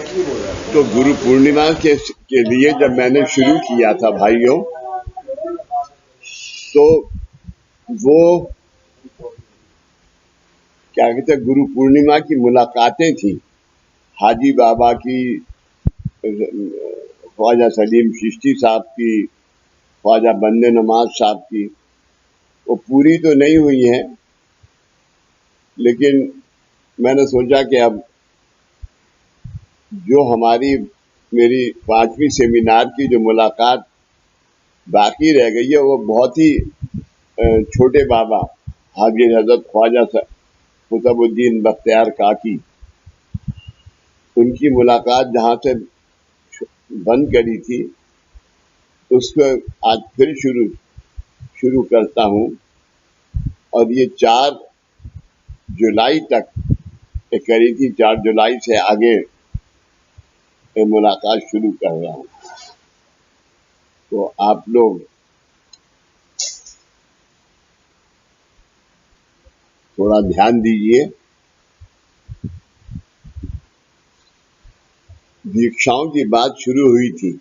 तो गुरु पूर्णिमा के लिए जब मैंने शुरू किया था भाइयों, तो वो क्या कहते हैं, गुरु पूर्णिमा की मुलाकातें थी। हाजी बाबा की, ख्वाजा सलीम चिश्ती साहब की, ख्वाजा बंदे नमाज साहब की, वो पूरी तो नहीं हुई हैं, लेकिन मैंने सोचा कि अब जो मेरी 5वीं सेमिनार की जो मुलाकात बाकी रह गई है, वो बहुत ही छोटे बाबा हाजी हजरत ख्वाजा कुतुबुद्दीन बख्तियार काकी, उनकी मुलाकात जहाँ से बंद करी थी, उसको आज फिर शुरू करता हूँ। और ये 4 जुलाई तक करी थी, 4 जुलाई से आगे मुलाकात शुरू कर रहा हूँ। तो आप लोग थोड़ा ध्यान दीजिए। दीक्षाओं की बात शुरू हुई थी,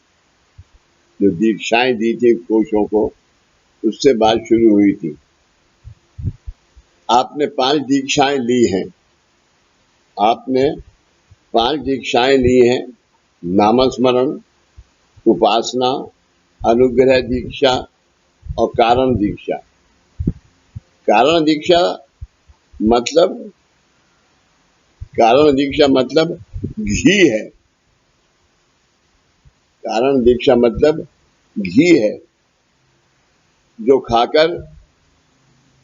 जो दीक्षाएं दी थी कोशों को, उससे बात शुरू हुई थी। आपने 5 दीक्षाएं ली हैं। आपने 5 दीक्षाएं ली हैं: नामस्मरण, उपासना, अनुग्रह दीक्षा और कारण दीक्षा। कारण दीक्षा मतलब घी है। कारण दीक्षा मतलब घी है, जो खाकर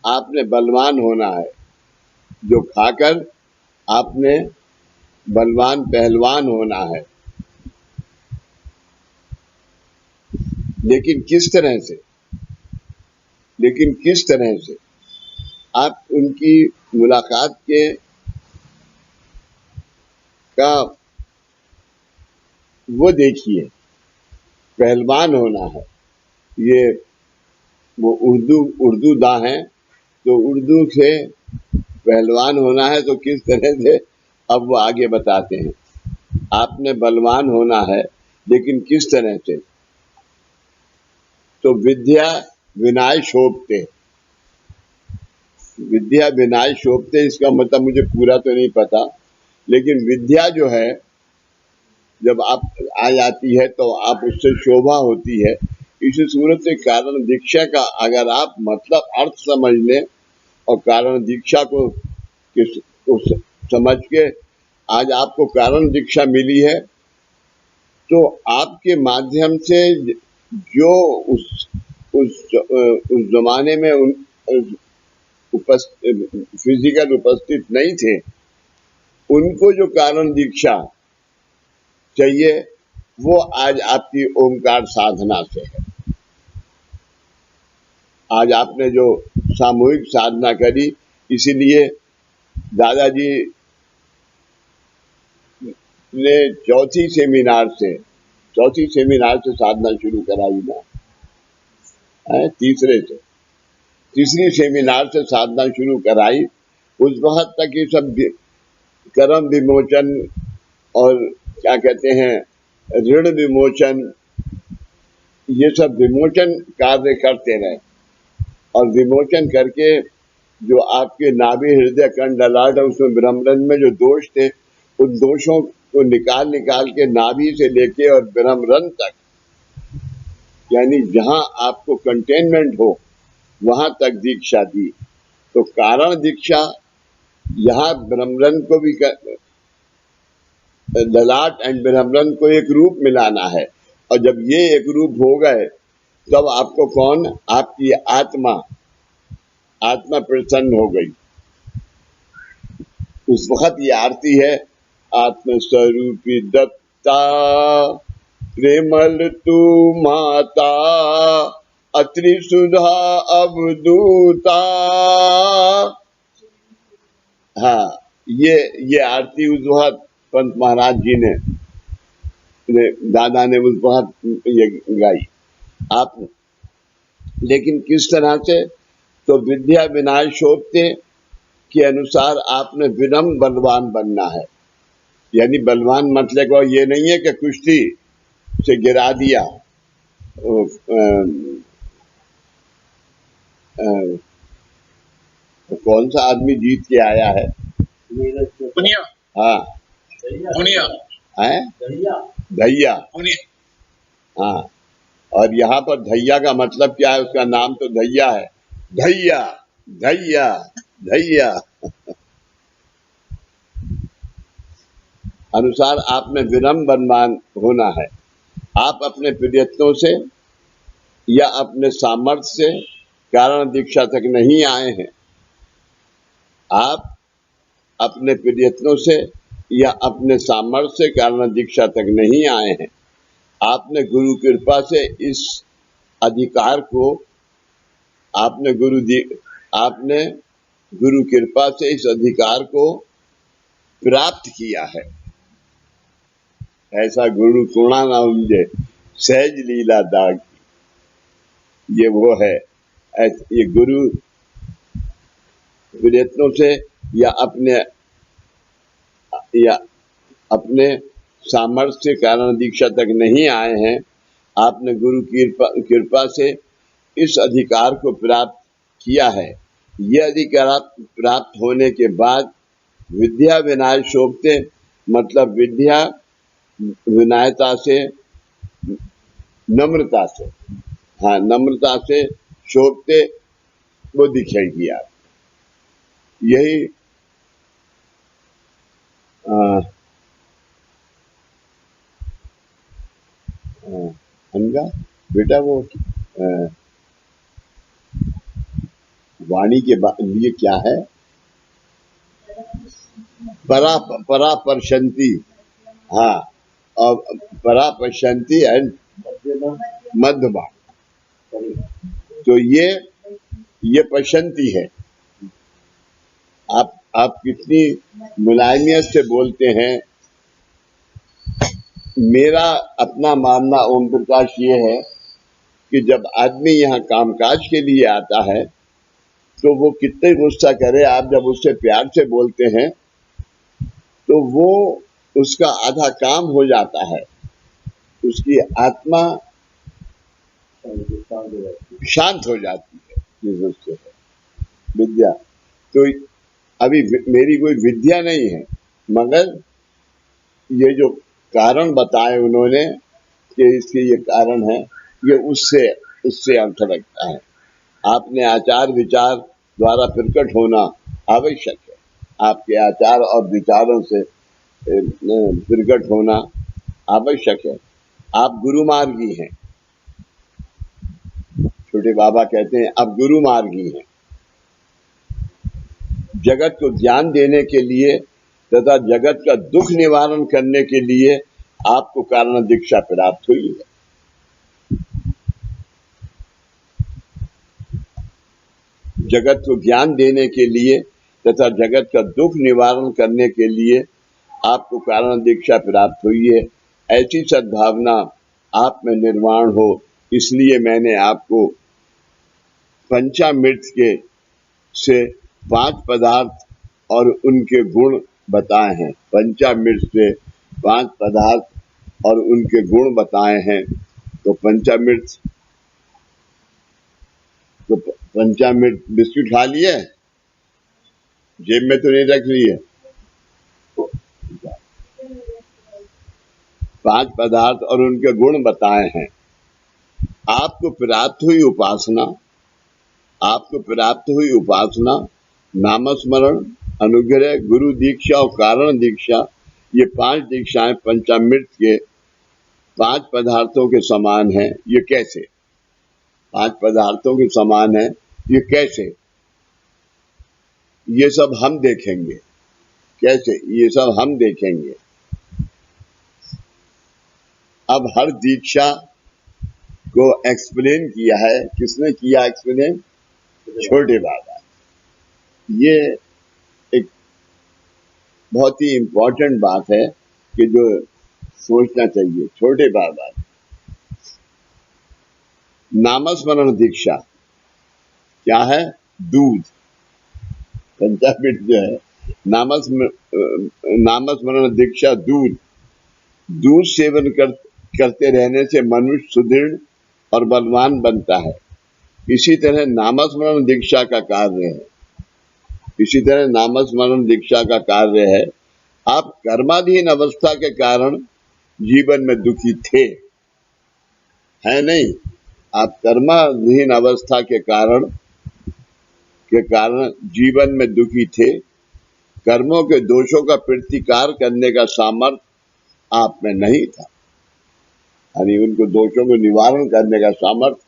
आपने बलवान होना है, जो खाकर आपने बलवान पहलवान होना है। लेकिन किस तरह से आप उनकी मुलाकात का वो देखिए। पहलवान होना है, ये वो उर्दू दा है, तो उर्दू से पहलवान होना है, तो किस तरह से अब वो आगे बताते हैं। आपने बलवान होना है, लेकिन किस तरह से? तो विद्या विनय शोभते, इसका मतलब मुझे पूरा तो नहीं पता, लेकिन विद्या जो है, जब आप आ जाती है तो आप उससे शोभा होती है। इसी सूरत से कारण दीक्षा का अगर आप मतलब अर्थ समझ लें और कारण दीक्षा को समझ के आज आपको कारण दीक्षा मिली है, तो आपके माध्यम से जो उस जमाने में फिजिकल उपस्थित नहीं थे, उनको जो कारण दीक्षा चाहिए, वो आज आपकी ओमकार साधना से है। आज आपने जो सामूहिक साधना करी, इसीलिए दादाजी ने चौथी सेमिनार से साधना शुरू कराई ना, तीसरी सेमिनार से साधना शुरू कराई। उस वक्त तक ये सब कर्म विमोचन और क्या कहते हैं, ऋण विमोचन, ये सब विमोचन कार्य करते रहे। और विमोचन करके जो आपके नाभि हृदय कंठ ललाट है, उसमें ब्रह्मरंध्र में जो दोष थे, उन दोषों को निकाल के नाभि से लेके और ब्रह्मरंध्र तक, यानी जहां आपको कंटेनमेंट हो, वहां तक दीक्षा दी। तो कारण दीक्षा यहाँ ब्रह्मरंध्र को भी ललाट एंड ब्रह्मरंध्र को एक रूप मिलाना है। और जब ये एक रूप हो गए, तब आपको कौन? आपकी आत्मा प्रसन्न हो गई। उस वक्त ये आरती है: आत्मस्वरूपी दत्ता, प्रेमल तू माता, अत्रि सुधा अवधूता। हाँ, ये आरती उस वक्त पंत महाराज जी ने दादा ने उस वक्त ये गाई। आप लेकिन किस तरह से? तो विद्या विनय शोभते के अनुसार आपने विनम्र बलवान बनना है। यानी बलवान मतलब को ये नहीं है कि कुश्ती से गिरा दिया, वो, कौन सा आदमी जीत के आया है? पुनिया। हाँ पुनिया है धैया। हाँ, और यहाँ पर धैया का मतलब क्या है? उसका नाम तो धैया है। धैया धैया धैया अनुसार आप में विनम्रमान होना है। आप अपने प्रयत्नों से या अपने सामर्थ्य से कारण दीक्षा तक नहीं आए हैं। आप अपने प्रयत्नों से या अपने सामर्थ्य से कारण दीक्षा तक नहीं आए हैं। आपने गुरु कृपा से इस अधिकार को आपने गुरु कृपा से इस अधिकार को प्राप्त किया है। ऐसा गुरु कोणा ना उमजे सहज लीला दाग, ये वो है। ये गुरु प्रयत्नों से या अपने सामर्थ्य से कारण दीक्षा तक नहीं आए हैं। आपने गुरु की कृपा से इस अधिकार को प्राप्त किया है। यह अधिकार प्राप्त होने के बाद विद्या विनय शोभते, मतलब विद्या विनयता से, नम्रता से, हाँ नम्रता से शोभते वो दिखेगी आप। यही हमका बेटा वो वाणी के लिए क्या है? परा परशंति, हाँ, और परा परशंति एंड मध्यमा, तो ये पशंति है। आप कितनी मुलायमियत से बोलते हैं। मेरा अपना मानना ओम प्रकाश ये है कि जब आदमी यहाँ कामकाज के लिए आता है तो वो कितने गुस्सा करे, आप जब उससे प्यार से बोलते हैं तो वो उसका आधा काम हो जाता है, उसकी आत्मा शांत हो जाती है। उससे विद्या तो अभी मेरी कोई विद्या नहीं है, मगर ये जो कारण बताए उन्होंने कि इसके ये कारण है, ये उससे अर्थ रखता है। आपने आचार विचार द्वारा प्रकट होना आवश्यक है। आपके आचार और विचारों से प्रकट होना आवश्यक है। आप गुरु मार्गी हैं। छोटे बाबा कहते हैं आप गुरु मार्गी हैं। जगत को ज्ञान देने के लिए तथा जगत का दुख निवारण करने के लिए आपको कारण दीक्षा प्राप्त हुई है। जगत को ज्ञान देने के लिए तथा जगत का दुख निवारण करने के लिए आपको कारण दीक्षा प्राप्त हुई है। ऐसी सद्भावना आप में निर्माण हो, इसलिए मैंने आपको पंचामृत के से 5 पदार्थ और उनके गुण बताए हैं। पंचामृत से 5 पदार्थ और उनके गुण बताए हैं। तो पंचामृत बिस्कुट खा लिए, जेब में तो नहीं रख लिए। 5 पदार्थ और उनके गुण बताए हैं। आपको प्राप्त हुई उपासना, नामस्मरण, अनुग्रह, गुरु दीक्षा और कारण दीक्षा, ये 5 दीक्षाएं पंचामृत के 5 पदार्थों के समान हैं। ये कैसे 5 पदार्थों के समान है? ये कैसे? ये सब हम देखेंगे। कैसे? ये सब हम देखेंगे। अब हर दीक्षा को एक्सप्लेन किया है। किसने किया एक्सप्लेन? छोटे बाबा। ये एक बहुत ही इंपॉर्टेंट बात है कि जो सोचना चाहिए। छोटे बाबा नामस्मरण दीक्षा क्या है? दूध। पंचामृत जो है नामस्मरण दीक्षा दूध सेवन करते रहने से मनुष्य सुदृढ़ और बलवान बनता है। इसी तरह नामस्मरण दीक्षा का कार्य है। आप कर्माधीन अवस्था के कारण जीवन में दुखी थे, है नहीं? आप कर्माधीन अवस्था के कारण जीवन में दुखी थे। कर्मों के दोषों का प्रतिकार करने का सामर्थ्य आप में नहीं था, यानी उनको दोषों को निवारण करने का सामर्थ्य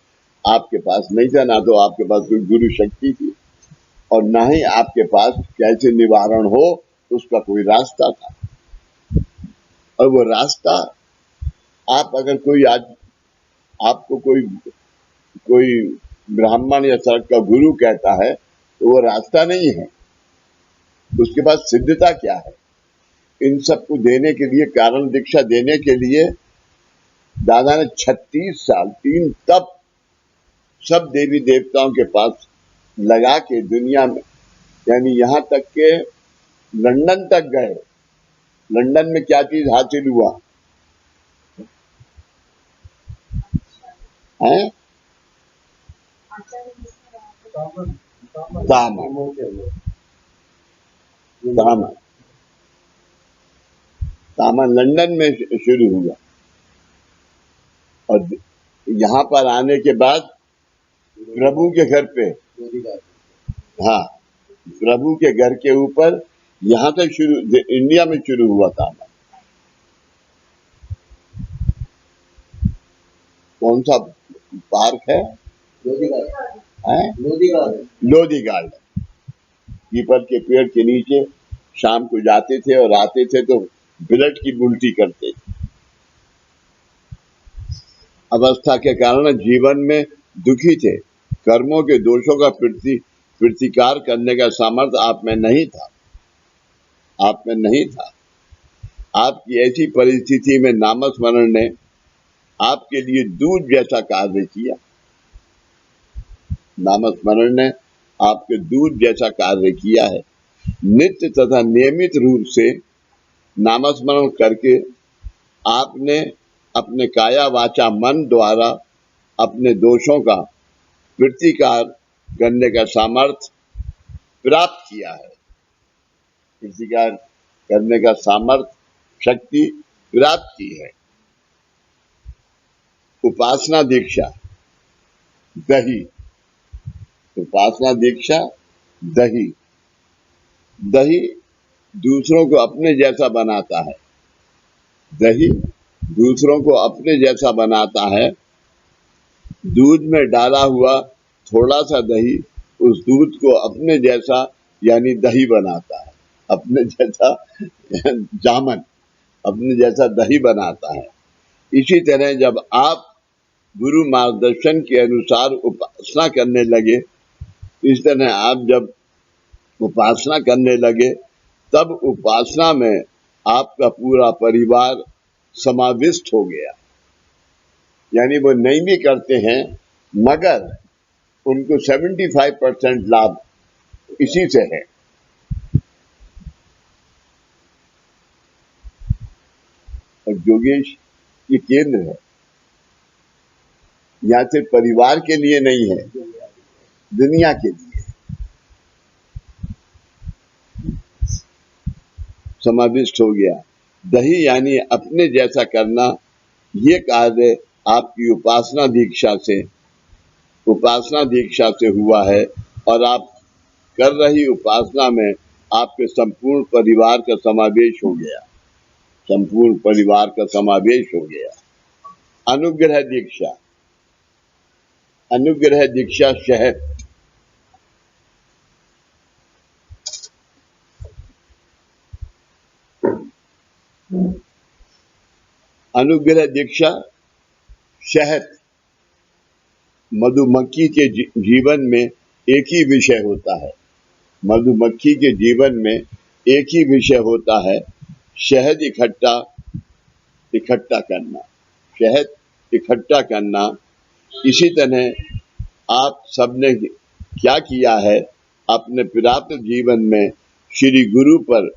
आपके पास नहीं था। ना तो आपके पास कोई गुरु शक्ति थी और ना ही आपके पास कैसे निवारण हो उसका कोई रास्ता था। और वो रास्ता आप अगर कोई आज आपको कोई ब्राह्मण या सड़क का गुरु कहता है तो वो रास्ता नहीं है, उसके पास सिद्धता क्या है? इन सबको देने के लिए, कारण दीक्षा देने के लिए दादा ने 36 साल 3 तप सब देवी देवताओं के पास लगा के दुनिया में, यानी यहाँ तक के लंदन तक गए। लंदन में क्या चीज हासिल हुआ है? तामन लंदन में शुरू हुआ और यहाँ पर आने के बाद प्रभु के घर पे, हाँ, प्रभु के घर के ऊपर यहाँ से इंडिया में शुरू हुआ तामन। कौन सा पार्क है? लोधी गार्डन। पीपल के पेड़ के नीचे शाम को जाते थे और आते थे तो ब्लड की उल्टी करते थे। अवस्था के कारण जीवन में दुखी थे। कर्मों के दोषों का प्रतिकार करने का सामर्थ्य आप में नहीं था। आपकी ऐसी परिस्थिति में नामस्मरण ने आपके लिए दूध जैसा कार्य किया। नामस्मरण ने आपके दूध जैसा कार्य किया है। नित्य तथा नियमित रूप से नामस्मरण करके आपने अपने काया वाचा मन द्वारा अपने दोषों का प्रतिकार करने का सामर्थ्य प्राप्त किया है। प्रतिकार करने का सामर्थ्य, शक्ति प्राप्त की है। उपासना दीक्षा दही, उपासना दीक्षा दही दूसरों को अपने जैसा बनाता है। दही दूसरों को अपने जैसा बनाता है। दूध में डाला हुआ थोड़ा सा दही उस दूध को अपने जैसा यानी दही बनाता है, अपने जैसा जामन, अपने जैसा दही बनाता है। इसी तरह जब आप गुरु मार्गदर्शन के अनुसार उपासना करने लगे, इस तरह आप जब उपासना करने लगे तब उपासना में आपका पूरा परिवार समाविष्ट हो गया। यानी वो नहीं भी करते हैं मगर उनको 75% लाभ इसी से है। और योगेश ये केंद्र है, यहाँ सिर्फ परिवार के लिए नहीं है, दुनिया के लिए समाविष्ट हो गया। दही यानी अपने जैसा करना, ये कार्य आपकी उपासना दीक्षा से हुआ है और आप कर रही उपासना में आपके संपूर्ण परिवार का समावेश हो गया। अनुग्रह दीक्षा शहद, अनुग्रह दीक्षा शहद। मधुमक्खी के जीवन में एक ही विषय होता है। मधुमक्खी के जीवन में एक ही विषय होता है, शहद इकट्ठा करना। इसी तरह आप सबने क्या किया है, अपने प्राप्त जीवन में श्री गुरु पर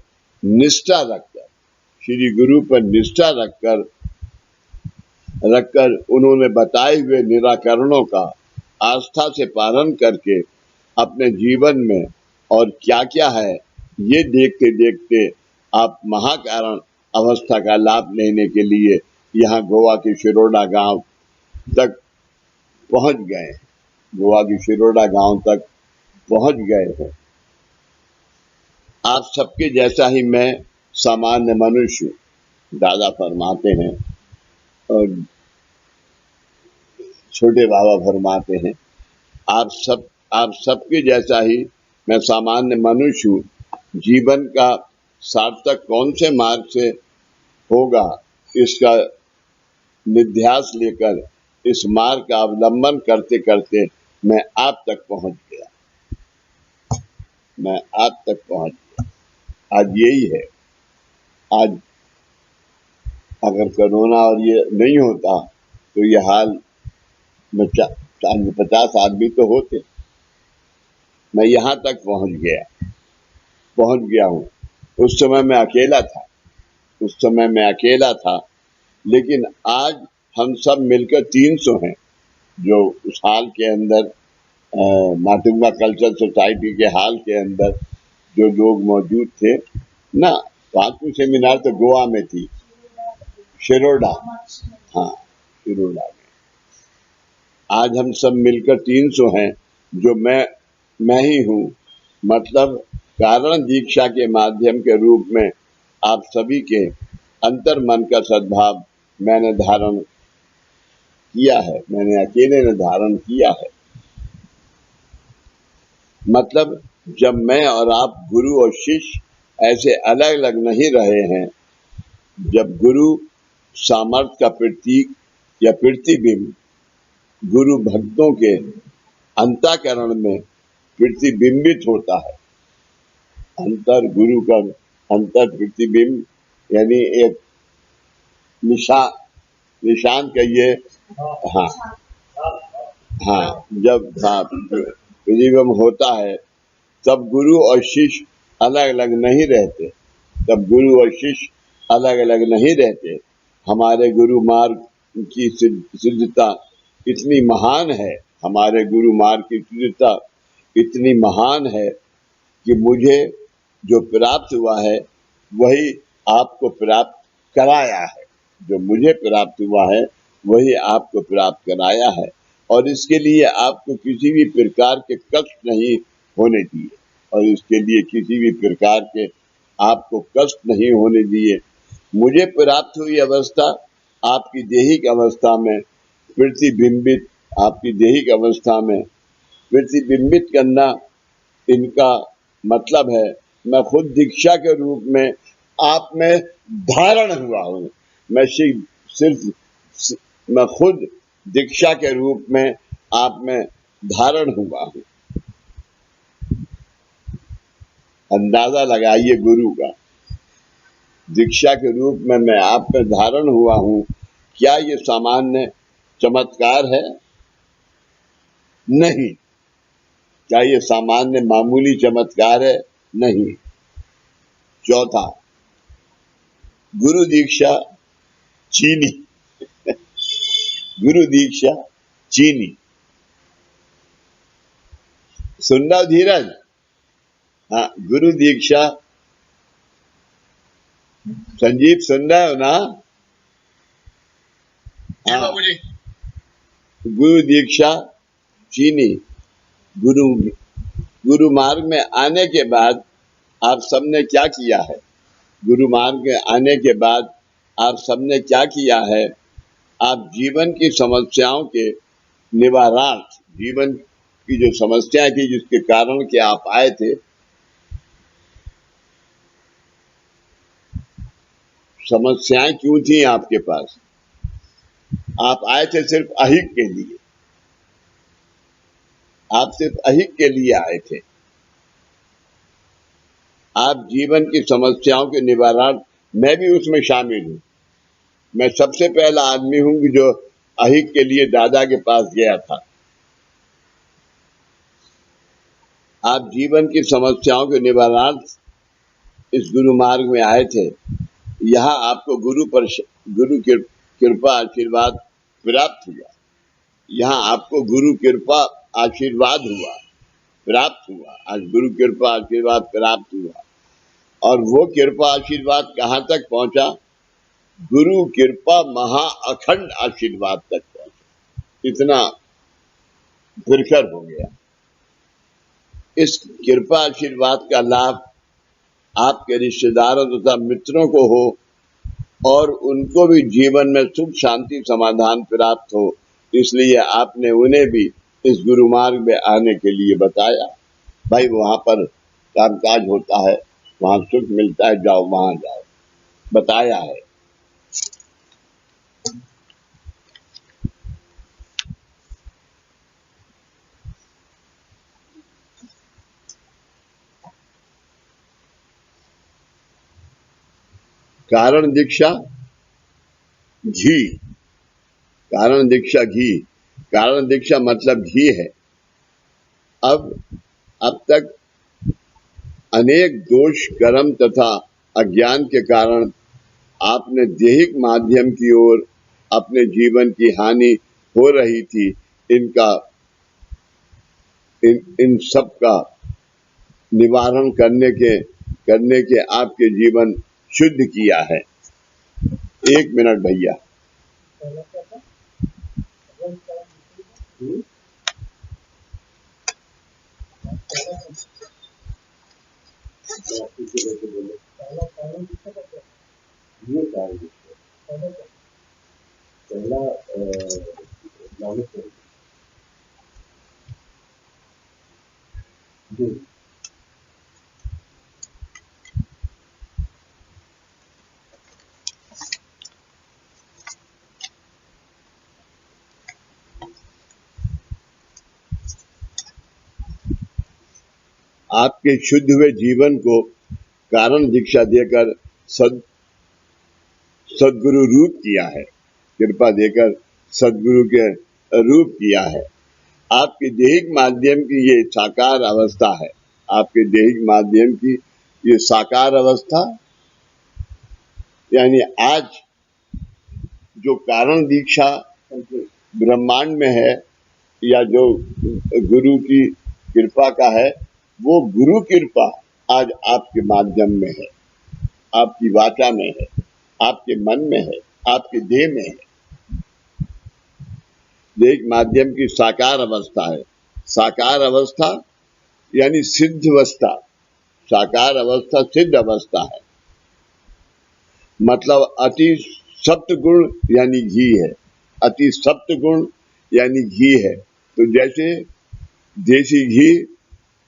निष्ठा रखकर, श्री गुरु पर निष्ठा रखकर उन्होंने बताए हुए निराकरणों का आस्था से पालन करके अपने जीवन में और क्या क्या है ये देखते देखते आप महाकारण अवस्था का लाभ लेने के लिए यहाँ गोवा के शिरोडा गांव तक पहुंच गए। गोवा के शिरोडा गांव तक पहुंच गए हैं। आप सबके जैसा ही मैं सामान्य मनुष्य हूं, दादा फरमाते हैं और छोटे बाबा फरमाते हैं, आप सबके जैसा ही मैं सामान्य मनुष्य हूँ। जीवन का सार्थक कौन से मार्ग से होगा इसका निध्यास लेकर इस मार्ग का अवलंबन करते करते मैं आप तक पहुंच गया। मैं आप तक पहुंच गया। आज यही है। आज अगर कोरोना और ये नहीं होता तो ये हाल में 50 आदमी तो होते। मैं यहाँ तक पहुंच गया हूँ। उस समय मैं अकेला था, लेकिन आज हम सब मिलकर 300 हैं जो उस हाल के अंदर माटुंगा कल्चरल सोसाइटी के हाल के अंदर जो लोग मौजूद थे ना। 5वीं सेमिनार तो गोवा में थी, शिरोडा, हाँ शिरोडा में। आज हम सब मिलकर 300 हैं जो मैं ही हूँ। मतलब कारण दीक्षा के माध्यम के रूप में आप सभी के अंतर मन का सद्भाव मैंने धारण किया है, मैंने अकेले ने धारण किया है। मतलब जब मैं और आप गुरु और शिष्य ऐसे अलग अलग नहीं रहे हैं, जब गुरु सामर्थ्य का प्रतीक या प्रतिबिंब गुरु भक्तों के अंतःकरण में प्रतिबिंबित होता है। अंतर गुरु का अंतर प्रतिबिंब यानी एक निशान कहिए, हाँ जब प्रतिबिंब होता है तब गुरु और शिष्य अलग अलग नहीं रहते। हमारे गुरु मार्ग की सिद्धता इतनी महान है, हमारे गुरु मार्ग की सिद्धता इतनी महान है कि मुझे जो प्राप्त हुआ है वही आपको प्राप्त कराया है। जो मुझे प्राप्त हुआ है वही आपको प्राप्त कराया है, और इसके लिए आपको किसी भी प्रकार के कष्ट नहीं होने दिए, और इसके लिए किसी भी प्रकार के आपको कष्ट नहीं होने दिए। मुझे प्राप्त हुई अवस्था आपकी देहिक अवस्था में प्रतिबिंबित, आपकी देहिक अवस्था में प्रतिबिंबित करना, इनका मतलब है मैं खुद दीक्षा के रूप में आप में धारण हुआ हूँ। मैं खुद दीक्षा के रूप में आप में धारण हुआ हूँ। अंदाजा लगाइए गुरु का, दीक्षा के रूप में मैं आप में धारण हुआ हूँ। क्या ये सामान्य चमत्कार है? नहीं। क्या ये सामान्य मामूली चमत्कार है? नहीं। चौथा, गुरु दीक्षा चीनी गुरु दीक्षा चीनी। सुनना धीरज, हाँ गुरु दीक्षा, संजीव सुन रहे हो ना? हाँ, गुरु दीक्षा चीनी। गुरु मार्ग में आने के बाद आप सबने क्या किया है? गुरु मार्ग में आने के बाद आप सबने क्या किया है? आप जीवन की समस्याओं के निवारणार्थ, जीवन की जो समस्याएं थी जिसके कारण के आप आए थे, समस्याएं क्यों थी आपके पास? आप आए थे सिर्फ अहिक के लिए, आप सिर्फ अहिक के लिए आए थे। आप जीवन की समस्याओं के निवारण, मैं भी उसमें शामिल हूं। मैं सबसे पहला आदमी हूं कि जो अहिक के लिए दादा के पास गया था। आप जीवन की समस्याओं के निवारण इस गुरु मार्ग में आए थे, यहाँ आपको गुरु की कृपा आशीर्वाद प्राप्त हुआ। यहाँ आपको गुरु कृपा आशीर्वाद हुआ, प्राप्त हुआ। आज गुरु कृपा आशीर्वाद प्राप्त हुआ, और वो कृपा आशीर्वाद कहाँ तक पहुंचा? गुरु कृपा महा अखंड आशीर्वाद तक पहुंचा। इतना प्रखर हो गया। इस कृपा आशीर्वाद का लाभ आपके रिश्तेदारों तथा मित्रों को हो, और उनको भी जीवन में सुख शांति समाधान प्राप्त हो, इसलिए आपने उन्हें भी इस गुरु मार्ग में आने के लिए बताया। भाई वहां पर कामकाज होता है, वहां सुख मिलता है, जाओ वहां जाओ, बताया है। कारण दीक्षा घी, कारण दीक्षा घी, कारण दीक्षा मतलब घी है। अब तक अनेक दोष कर्म तथा अज्ञान के कारण आपने दैहिक माध्यम की ओर अपने जीवन की हानि हो रही थी। इन सब का निवारण करने के आपके जीवन शुद्ध किया है। 1 मिनट भैया। आपके शुद्ध हुए जीवन को कारण दीक्षा देकर सदगुरु रूप किया है, कृपा देकर सदगुरु के रूप किया है। आपके दैहिक माध्यम की ये साकार अवस्था है, आपके दैहिक माध्यम की ये साकार अवस्था, यानी आज जो कारण दीक्षा ब्रह्मांड में है, या जो गुरु की कृपा का है, वो गुरु कृपा आज आपके माध्यम में है, आपकी वाचा में है, आपके मन में है, आपके देह में है। देह माध्यम की साकार अवस्था है। साकार अवस्था यानी सिद्ध अवस्था, साकार अवस्था सिद्ध अवस्था है। मतलब अति सप्त गुण यानी घी है, अति सप्त गुण यानी घी है। तो जैसे देसी घी,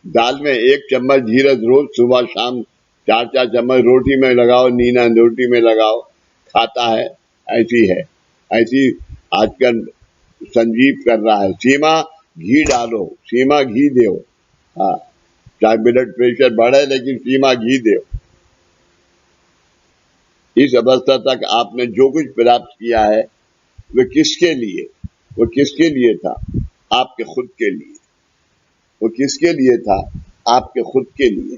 दाल में 1 चम्मच घी रोज सुबह शाम 4 चम्मच रोटी में लगाओ, नीना रोटी में लगाओ, खाता है, ऐसी है। ऐसी आजकल संजीव कर रहा है, सीमा घी डालो, सीमा घी दो। हाँ, चाहे ब्लड प्रेशर बढ़े लेकिन सीमा घी दो। इस अवस्था तक आपने जो कुछ प्राप्त किया है, वो किसके लिए? वो किसके लिए था? आपके खुद के लिए। वो किसके लिए था? आपके खुद के लिए।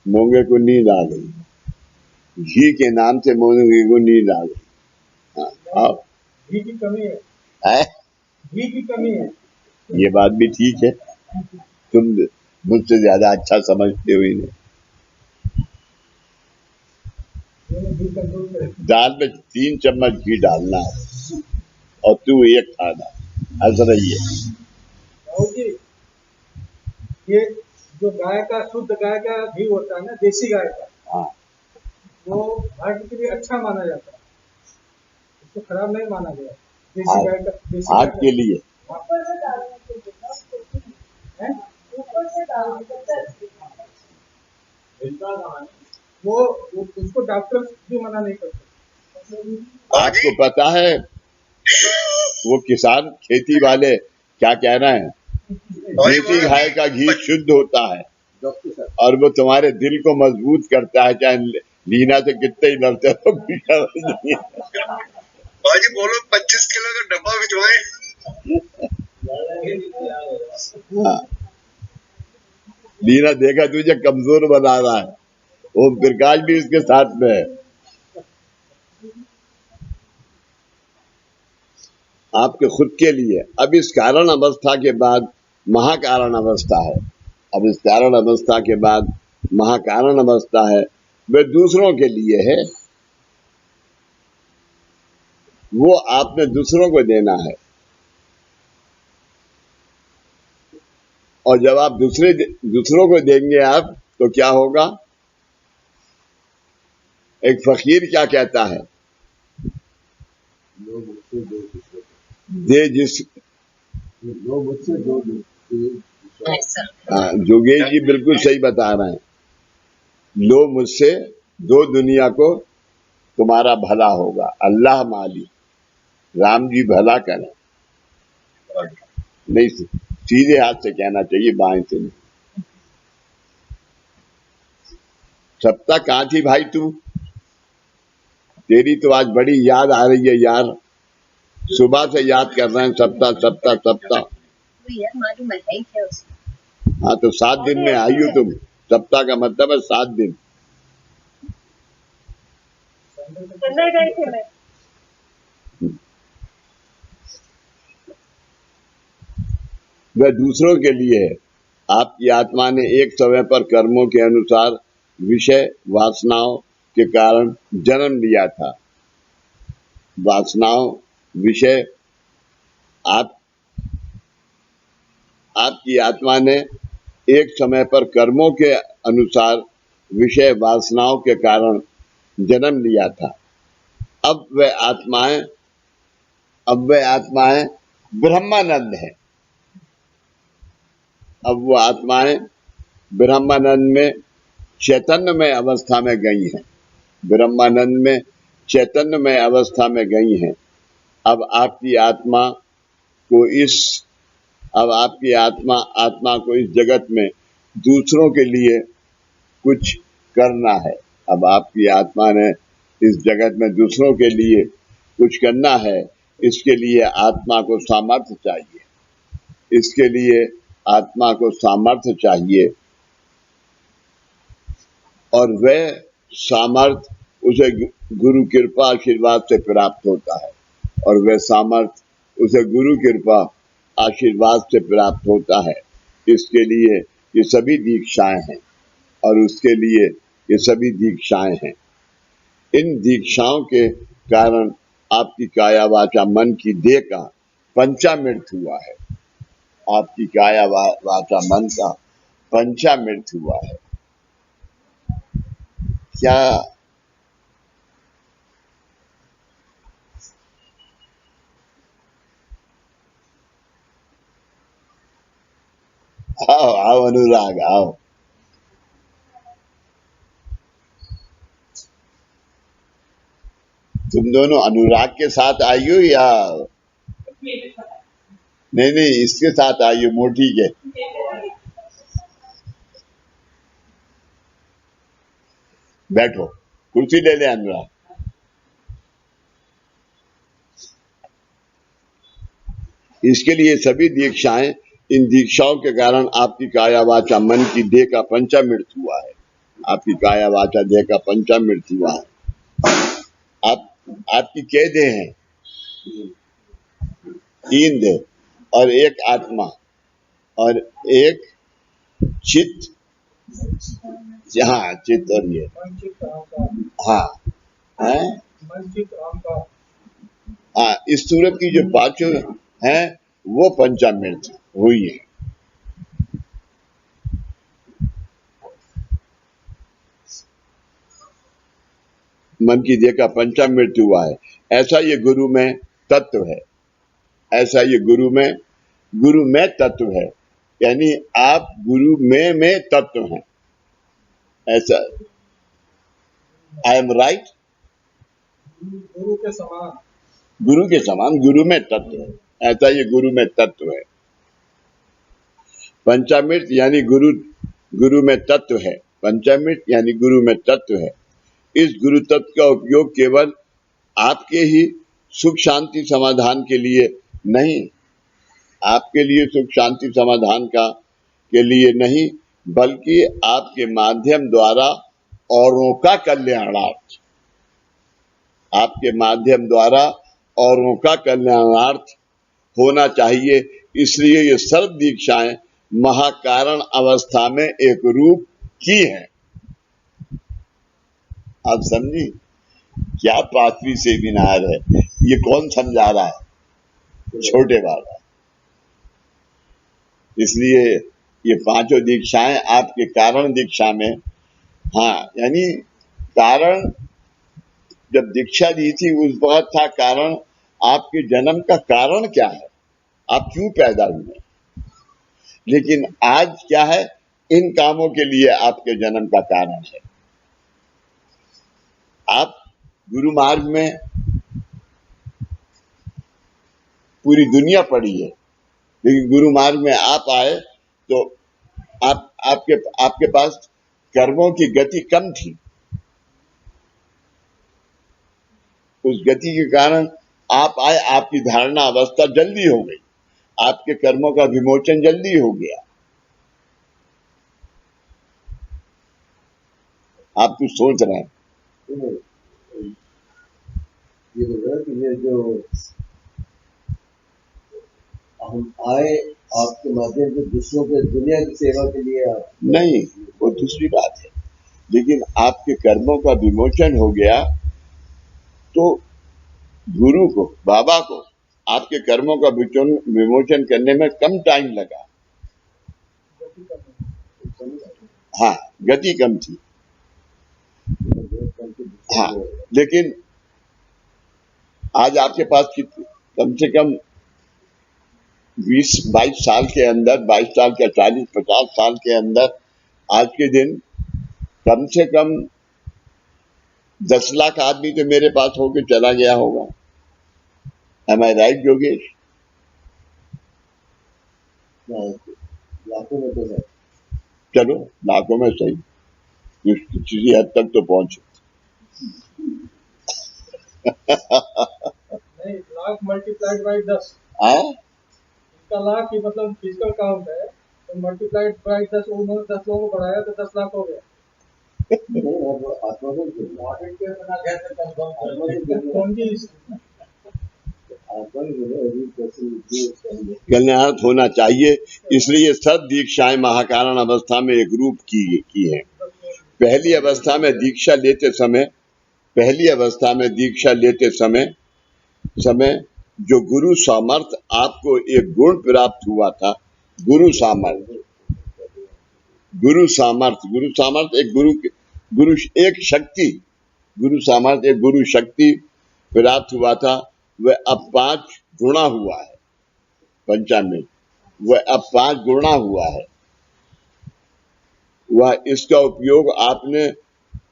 मोंगे को नींद आ गई, घी के नाम से मोंगे को नींद आ गई। हाँ, घी की कमी है, घी की कमी है। ये बात भी ठीक है, तुम मुझसे ज्यादा अच्छा समझते हो इन्हें। दाल में 3 चम्मच घी डालना है और तू 1 खाना, ऐसा नहीं है। ये जो गाय का, शुद्ध गाय का घी होता है ना, देसी गाय का, हाँ, वो हार्ट के लिए अच्छा माना जाता है, इसको खराब नहीं माना गया। देसी गाय का, देसी हार्ट के लिए वो उसको डॉक्टर भी मना नहीं करते। आपको पता है वो किसान खेती वाले क्या कह रहे हैं? देसी गाय का घी शुद्ध होता है और वो तुम्हारे दिल को मजबूत करता है, चाहे लीना से कितने ही लड़ते हो। बाजी बोलो 25 किलो का डब्बा भिजवाए। हाँ, मीरा देखा तुझे कमजोर बना रहा है, ओम प्रकाश भी उसके साथ में है। आपके खुद के लिए। अब इस कारण अवस्था के बाद महाकारण अवस्था है। अब इस कारण अवस्था के बाद महाकारण अवस्था है, वे दूसरों के लिए है, वो आपने दूसरों को देना है। और जब आप दूसरों को देंगे आप, तो क्या होगा? एक फकीर क्या कहता है, दे जिस जोगेश जी बिल्कुल सही बता रहे हैं, लो मुझसे दो दुनिया को तुम्हारा भला होगा। अल्लाह माली, राम जी भला करें। नहीं, सीधे हाथ से कहना चाहिए, बाएं से नहीं। सप्ताह कहाँ थी भाई तू? तेरी तो आज बड़ी याद आ रही है यार, सुबह से याद कर रहे हैं सप्ताह सप्ताह सप्ताह। मालूम है क्या उसको? हाँ तो 7 दिन में आई हो तुम। सप्ताह का मतलब है 7 दिन। चंदा गए थे मैं। वह दूसरों के लिए है। आपकी आत्मा ने एक समय पर कर्मों के अनुसार विषय वासनाओं के कारण जन्म लिया था। वासनाओं विषय आपकी आत्मा ने एक समय पर कर्मों के अनुसार विषय वासनाओं के कारण जन्म लिया था। अब वह आत्माएं ब्रह्मानंद है। अब वो आत्माएं ब्रह्मानंद में चैतन्यमय अवस्था में गई हैं। ब्रह्मानंद में चैतन्यमय अवस्था में गई हैं। अब आपकी आत्मा को इस जगत में दूसरों के लिए कुछ करना है। अब आपकी आत्मा ने इस जगत में दूसरों के लिए कुछ करना है। इसके लिए आत्मा को सामर्थ्य चाहिए। इसके लिए आत्मा को सामर्थ्य चाहिए, और वह सामर्थ्य उसे गुरु कृपा आशीर्वाद से प्राप्त होता है। और वह सामर्थ्य उसे गुरु कृपा आशीर्वाद से प्राप्त होता है। इसके लिए ये सभी दीक्षाएं हैं, और उसके लिए ये सभी दीक्षाएं हैं। इन दीक्षाओं के कारण आपकी काया वाचा मन की देह का पंचामृत हुआ है। आपकी काया वाचा मन का पंचामृत हुआ है। क्या आओ आओ अनुराग आओ। तुम दोनों अनुराग के साथ आई हो या नहीं? इसके साथ आई हो, मोटी के। बैठो, कुर्सी ले ले अनुराग। इसके लिए सभी दीक्षाएं, इन दीक्षाओं के कारण आपकी काया वाचा मन की देह का पंचामृत हुआ है। आपकी काया वाचा देह का पंचामृत हुआ है। आपकी कै देह हैं? 3 देह, और एक आत्मा, और एक चित्त। हाँ, चित्त और ये, हाँ है, हाँ। इस सूरत की जो पांचों हैं वो पंचामृत हुई है। मन की देह का पंचामृत हुआ है। ऐसा ये गुरु में तत्व है। ऐसा ये गुरु में तत्व है। यानी आप गुरु में तत्व हैं। ऐसा, आई एम राइट? गुरु के समान, गुरु में तत्व है। ऐसा ये गुरु में तत्व है। पंचामृत यानी गुरु में तत्व है। पंचामृत यानी गुरु में तत्व है। इस गुरु तत्व का उपयोग केवल आपके ही सुख शांति समाधान के लिए नहीं, आपके लिए सुख शांति समाधान के लिए नहीं, बल्कि आपके माध्यम द्वारा औरों का कल्याणार्थ, आपके माध्यम द्वारा औरों का कल्याणार्थ होना चाहिए। इसलिए ये सर्व दीक्षाएं महाकारण अवस्था में एक रूप की हैं। आप समझी? क्या पांचवी सेमिनार है ये? कौन समझा रहा है? छोटे वाला। इसलिए ये पांचों दीक्षाएं आपके कारण दीक्षा में, हाँ, यानी कारण जब दीक्षा दी थी उस वक्त था कारण आपके जन्म का कारण क्या है, आप क्यों पैदा हुए। लेकिन आज क्या है, इन कामों के लिए आपके जन्म का कारण है। आप गुरु मार्ग में पूरी दुनिया पड़ी है, लेकिन गुरु मार्ग में आप आए तो आपके पास कर्मों की गति कम थी। उस गति के कारण आप आए, आपकी धारणा अवस्था जल्दी हो गई, आपके कर्मों का विमोचन जल्दी हो गया। आप कुछ सोच रहे हैं? ये बोल रहा है कि ये जो हम आए आपके माध्यम से दूसरों के दुनिया की सेवा के लिए, नहीं, वो दूसरी बात है। लेकिन आपके कर्मों का विमोचन हो गया तो गुरु को, बाबा को आपके कर्मों का विमोचन करने में कम टाइम लगा। हाँ, गति कम थी। हाँ, लेकिन आज आपके पास कम से कम 20-22 साल के अंदर, 22 साल के 40-50 साल के अंदर आज के दिन कम से कम 10 लाख आदमी तो मेरे पास होके चला गया होगा। एम आई राइट योगेश? लाखों में तो है। चलो लाखों में सही, किसी हद तक तो पहुंचे। नहीं, लाख मल्टीप्लाइड बाई 10। इसका लाख ही मतलब फिजिकल काउंट है, तो मल्टीप्लाइड बाई 10, उन्होंने 10 लोगों को बढ़ाया तो 10 लाख हो गया। कल्याण होना चाहिए। इसलिए सब दीक्षाएं महाकारण अवस्था में एक रूप की है। पहली अवस्था में दीक्षा लेते समय जो गुरु सामर्थ आपको एक गुण प्राप्त हुआ था, गुरु सामर्थ एक गुरु शक्ति प्राप्त हुआ था, वह अब 5 गुणा हुआ है। पंचामृत वह अब 5 गुणा हुआ है। वह इसका उपयोग आपने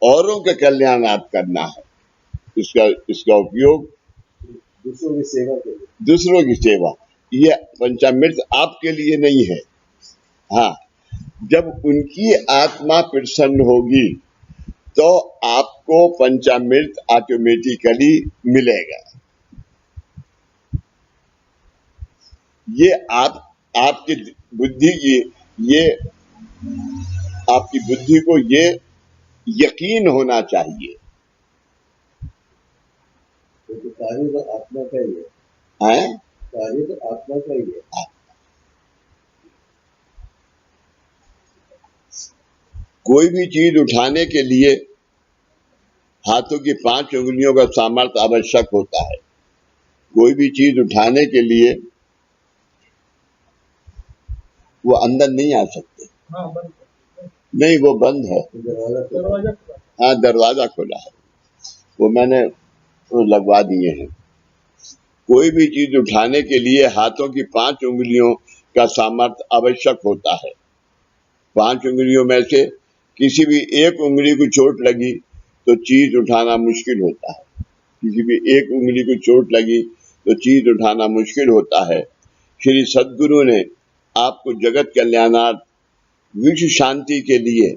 औरों के कल्याणार्थ करना है। इसका उपयोग दूसरों की सेवा। यह पंचामृत आपके लिए नहीं है। हाँ, जब उनकी आत्मा प्रसन्न होगी तो आपको पंचामृत ऑटोमेटिकली मिलेगा। ये आपकी बुद्धि को ये यकीन होना चाहिए। तो कार्य तो आत्मा का ही है, कार्य तो आत्मा का ही है। कोई भी चीज उठाने के लिए हाथों की 5 उंगलियों का सामर्थ्य आवश्यक होता है। कोई भी चीज उठाने के लिए वो अंदर नहीं आ सकते। हाँ, बंद नहीं, वो बंद है। दरवाजा खुला। हाँ, दरवाजा खुला है, वो मैंने लगवा दिए हैं। कोई भी चीज उठाने के लिए हाथों की 5 उंगलियों का सामर्थ्य आवश्यक होता है। 5 उंगलियों में से किसी भी एक उंगली को चोट लगी तो चीज उठाना मुश्किल होता है। किसी भी एक उंगली को चोट लगी तो चीज उठाना मुश्किल होता है। श्री सद्गुरु ने आपको जगत कल्याणार्थ, विश्व शांति के लिए,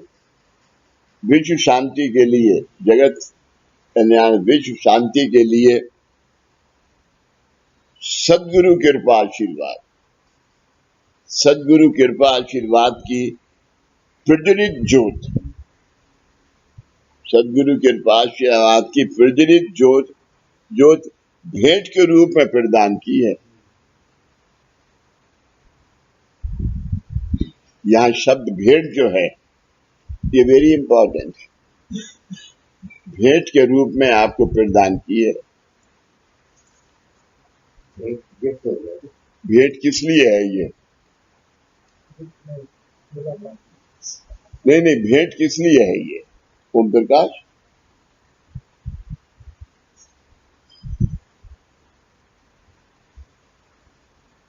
जगत कल्याण, विश्व शांति के लिए सद्गुरु कृपा आशीर्वाद की प्रज्वलित ज्योत, सदगुरु के पास से आपकी प्रज्वलित ज्योत भेंट के रूप में प्रदान की है। यहाँ शब्द भेंट जो है ये वेरी इंपॉर्टेंट है। भेंट के रूप में आपको प्रदान की है। भेंट किस लिए है ये? नहीं, भेंट किस लिए है ये? ओम प्रकाश,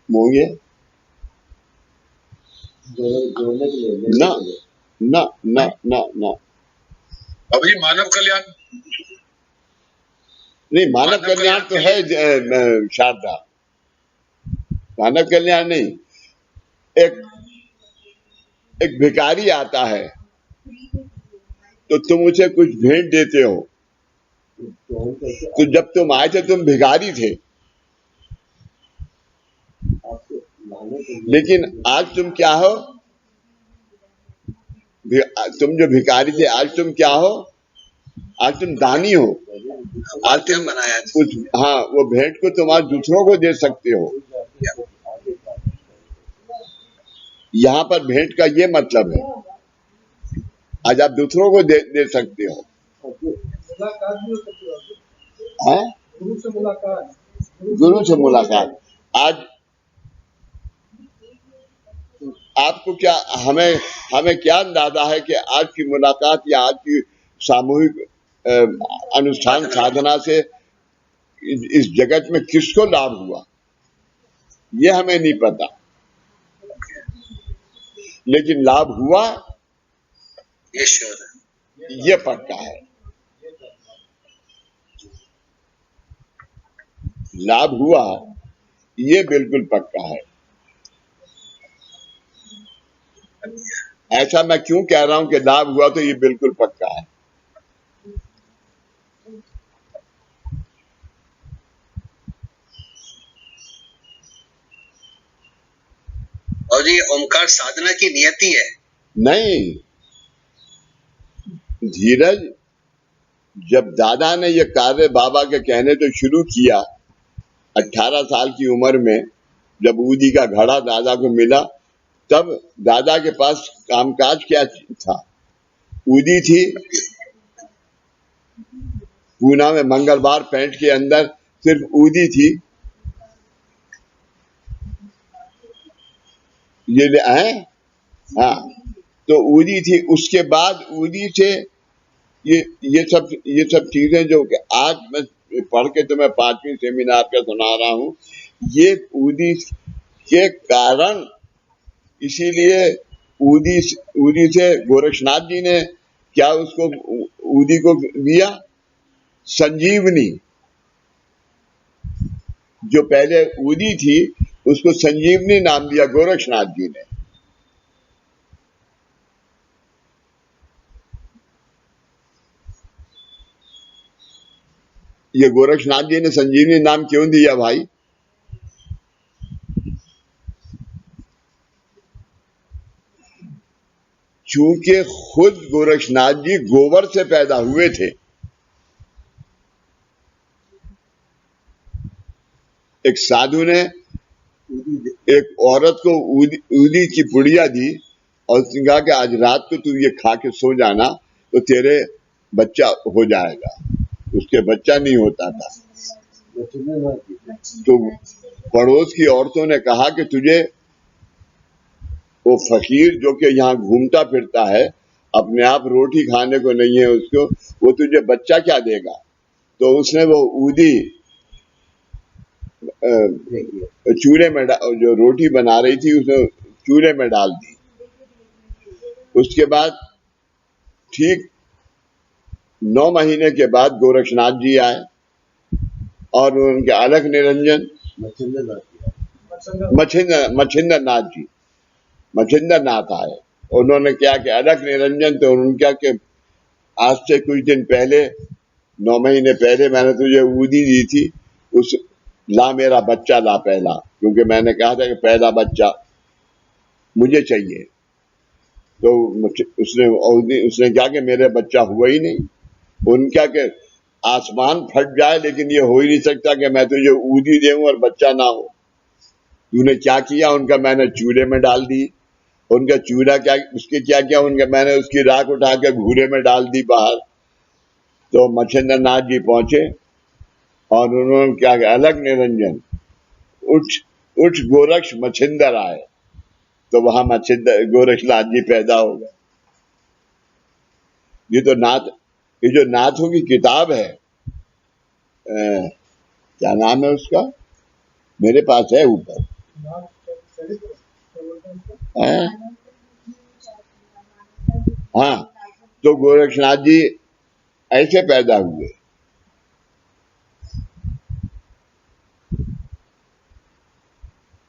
मोंगे जोड़ने के लिए ना ना ना ना ना अभी मानव कल्याण नहीं, मानव कल्याण तो है शारदा, मानव कल्याण नहीं। एक भिखारी आता है तो तुम उसे कुछ भेंट देते हो। तो जब तुम आए थे तुम भिखारी थे, लेकिन आज तुम क्या हो? तुम जो भिखारी थे आज तुम क्या हो? आज तुम दानी हो। आज तुम बनाया कुछ, हाँ, वो भेंट को तुम आज दूसरों को दे सकते हो। यहाँ पर भेंट का ये मतलब है, आज आप दूसरों को दे सकते हो। मुलाकात भी हो सकती है, हाँ, गुरु से मुलाकात, गुरु से मुलाकात। आज आपको क्या, हमें क्या अंदाजा है कि आज की मुलाकात या आज की सामूहिक अनुष्ठान साधना से इस जगत में किसको लाभ हुआ, ये हमें नहीं पता, लेकिन लाभ हुआ ये श्योर है। ये पक्का है। लाभ हुआ ये बिल्कुल पक्का है। ऐसा मैं क्यों कह रहा हूं कि लाभ हुआ तो ये बिल्कुल पक्का है? और ये ओमकार साधना की नियति है। नहीं, धीरज, जब दादा ने ये कार्य बाबा के कहने तो शुरू किया 18 साल की उम्र में, जब ऊदी का घड़ा दादा को मिला, तब दादा के पास कामकाज क्या था? ऊदी थी, पूना में मंगलवार पैंट के अंदर सिर्फ ऊदी थी। ये ले आए, हाँ, तो ऊदी थी। उसके बाद ऊदी से ये सब चीजें जो कि आज मैं पढ़ के तुम्हें 5वीं सेमिनार का सुना रहा हूं, ये ऊदी के कारण, इसीलिए ऊदी से गोरक्षनाथ जी ने क्या उसको ऊदी को दिया? संजीवनी। जो पहले ऊदी थी उसको संजीवनी नाम दिया गोरक्षनाथ जी ने। ये गोरक्षनाथ जी ने संजीवनी नाम क्यों दिया भाई? चूंकि खुद गोरक्षनाथ जी गोबर से पैदा हुए थे। एक साधु ने एक औरत को ऊदी की पुड़िया दी और उसने कहा कि आज रात को तू ये खा के सो जाना तो तेरे बच्चा हो जाएगा। उसके बच्चा नहीं होता था। तो पड़ोस की औरतों ने कहा कि तुझे वो फकीर जो कि यहाँ घूमता फिरता है, अपने आप रोटी खाने को नहीं है उसको, वो तुझे बच्चा क्या देगा? तो उसने वो ऊदी चूल्हे में जो रोटी बना रही थी उसने चूल्हे में डाल दी। उसके बाद ठीक 9 महीने के बाद गोरक्षनाथ जी आए और उनके अलख निरंजन मच्छिंद्र नाथ आए। उन्होंने क्या कि अलख निरंजन, तो उनका कि आज से कुछ दिन पहले, 9 महीने पहले मैंने तुझे ऊदी दी थी, उस ला मेरा बच्चा ला पहला, क्योंकि मैंने कहा था कि पहला बच्चा मुझे चाहिए। तो उसने क्या कि मेरे बच्चा हुआ ही नहीं। उनका के आसमान फट जाए लेकिन ये हो ही नहीं सकता कि मैं तुझे ऊदी देऊं और बच्चा ना हो। तूने क्या किया? उनका मैंने चूल्हे में डाल दी। उनका चूल्हा क्या, उसके क्या किया? उनका मैंने उसकी राख उठा के घूरे में डाल दी बाहर। तो मच्छिंद्र नाथ जी पहुंचे और उन्होंने क्या किया? अलग निरंजन उठ उठ गोरक्ष मच्छिंदर आए। तो वहां मच्छिंदर गोरक्षनाथ जी पैदा हो गए। ये जो नाथों की किताब है, क्या नाम है उसका? मेरे पास है ऊपर। हाँ, तो गोरक्षनाथ जी ऐसे पैदा हुए।